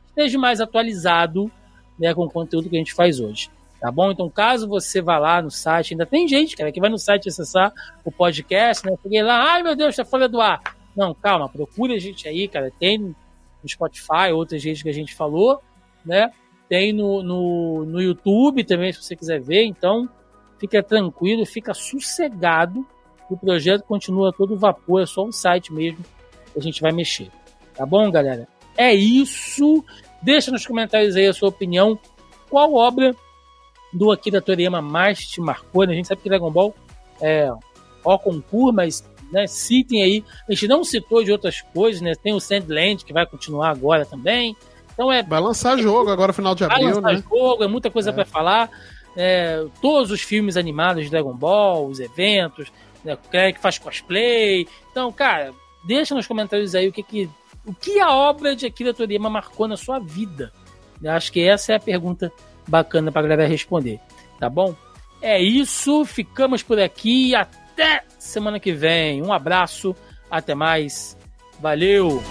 esteja mais atualizado, né, com o conteúdo que a gente faz hoje. Tá bom? Então, caso você vá lá no site, ainda tem gente, cara, que vai no site acessar o podcast, né? Peguei lá, ai meu Deus, tá fora do ar. Não, calma, procure a gente aí, cara. Tem no Spotify, outras redes que a gente falou, né? Tem no YouTube também, se você quiser ver. Então, fica tranquilo, fica sossegado. O projeto continua a todo vapor, é só um site mesmo que a gente vai mexer. Tá bom, galera? É isso. Deixa nos comentários aí a sua opinião. Qual obra do Akira Toriyama mais te marcou, né? A gente sabe que Dragon Ball é ó concurso, mas, né, citem aí. A gente não citou de outras coisas, né? Tem o Sandland, que vai continuar agora também. Então vai lançar jogo agora no final de abril, né? Vai lançar jogo, é muita coisa para falar. Todos os filmes animados de Dragon Ball, os eventos, né, que faz cosplay. Então, cara, deixa nos comentários aí o que a obra de Akira Toriyama marcou na sua vida. Eu acho que essa é a pergunta bacana pra galera responder, tá bom? É isso, ficamos por aqui, até semana que vem. Um abraço, até mais, valeu!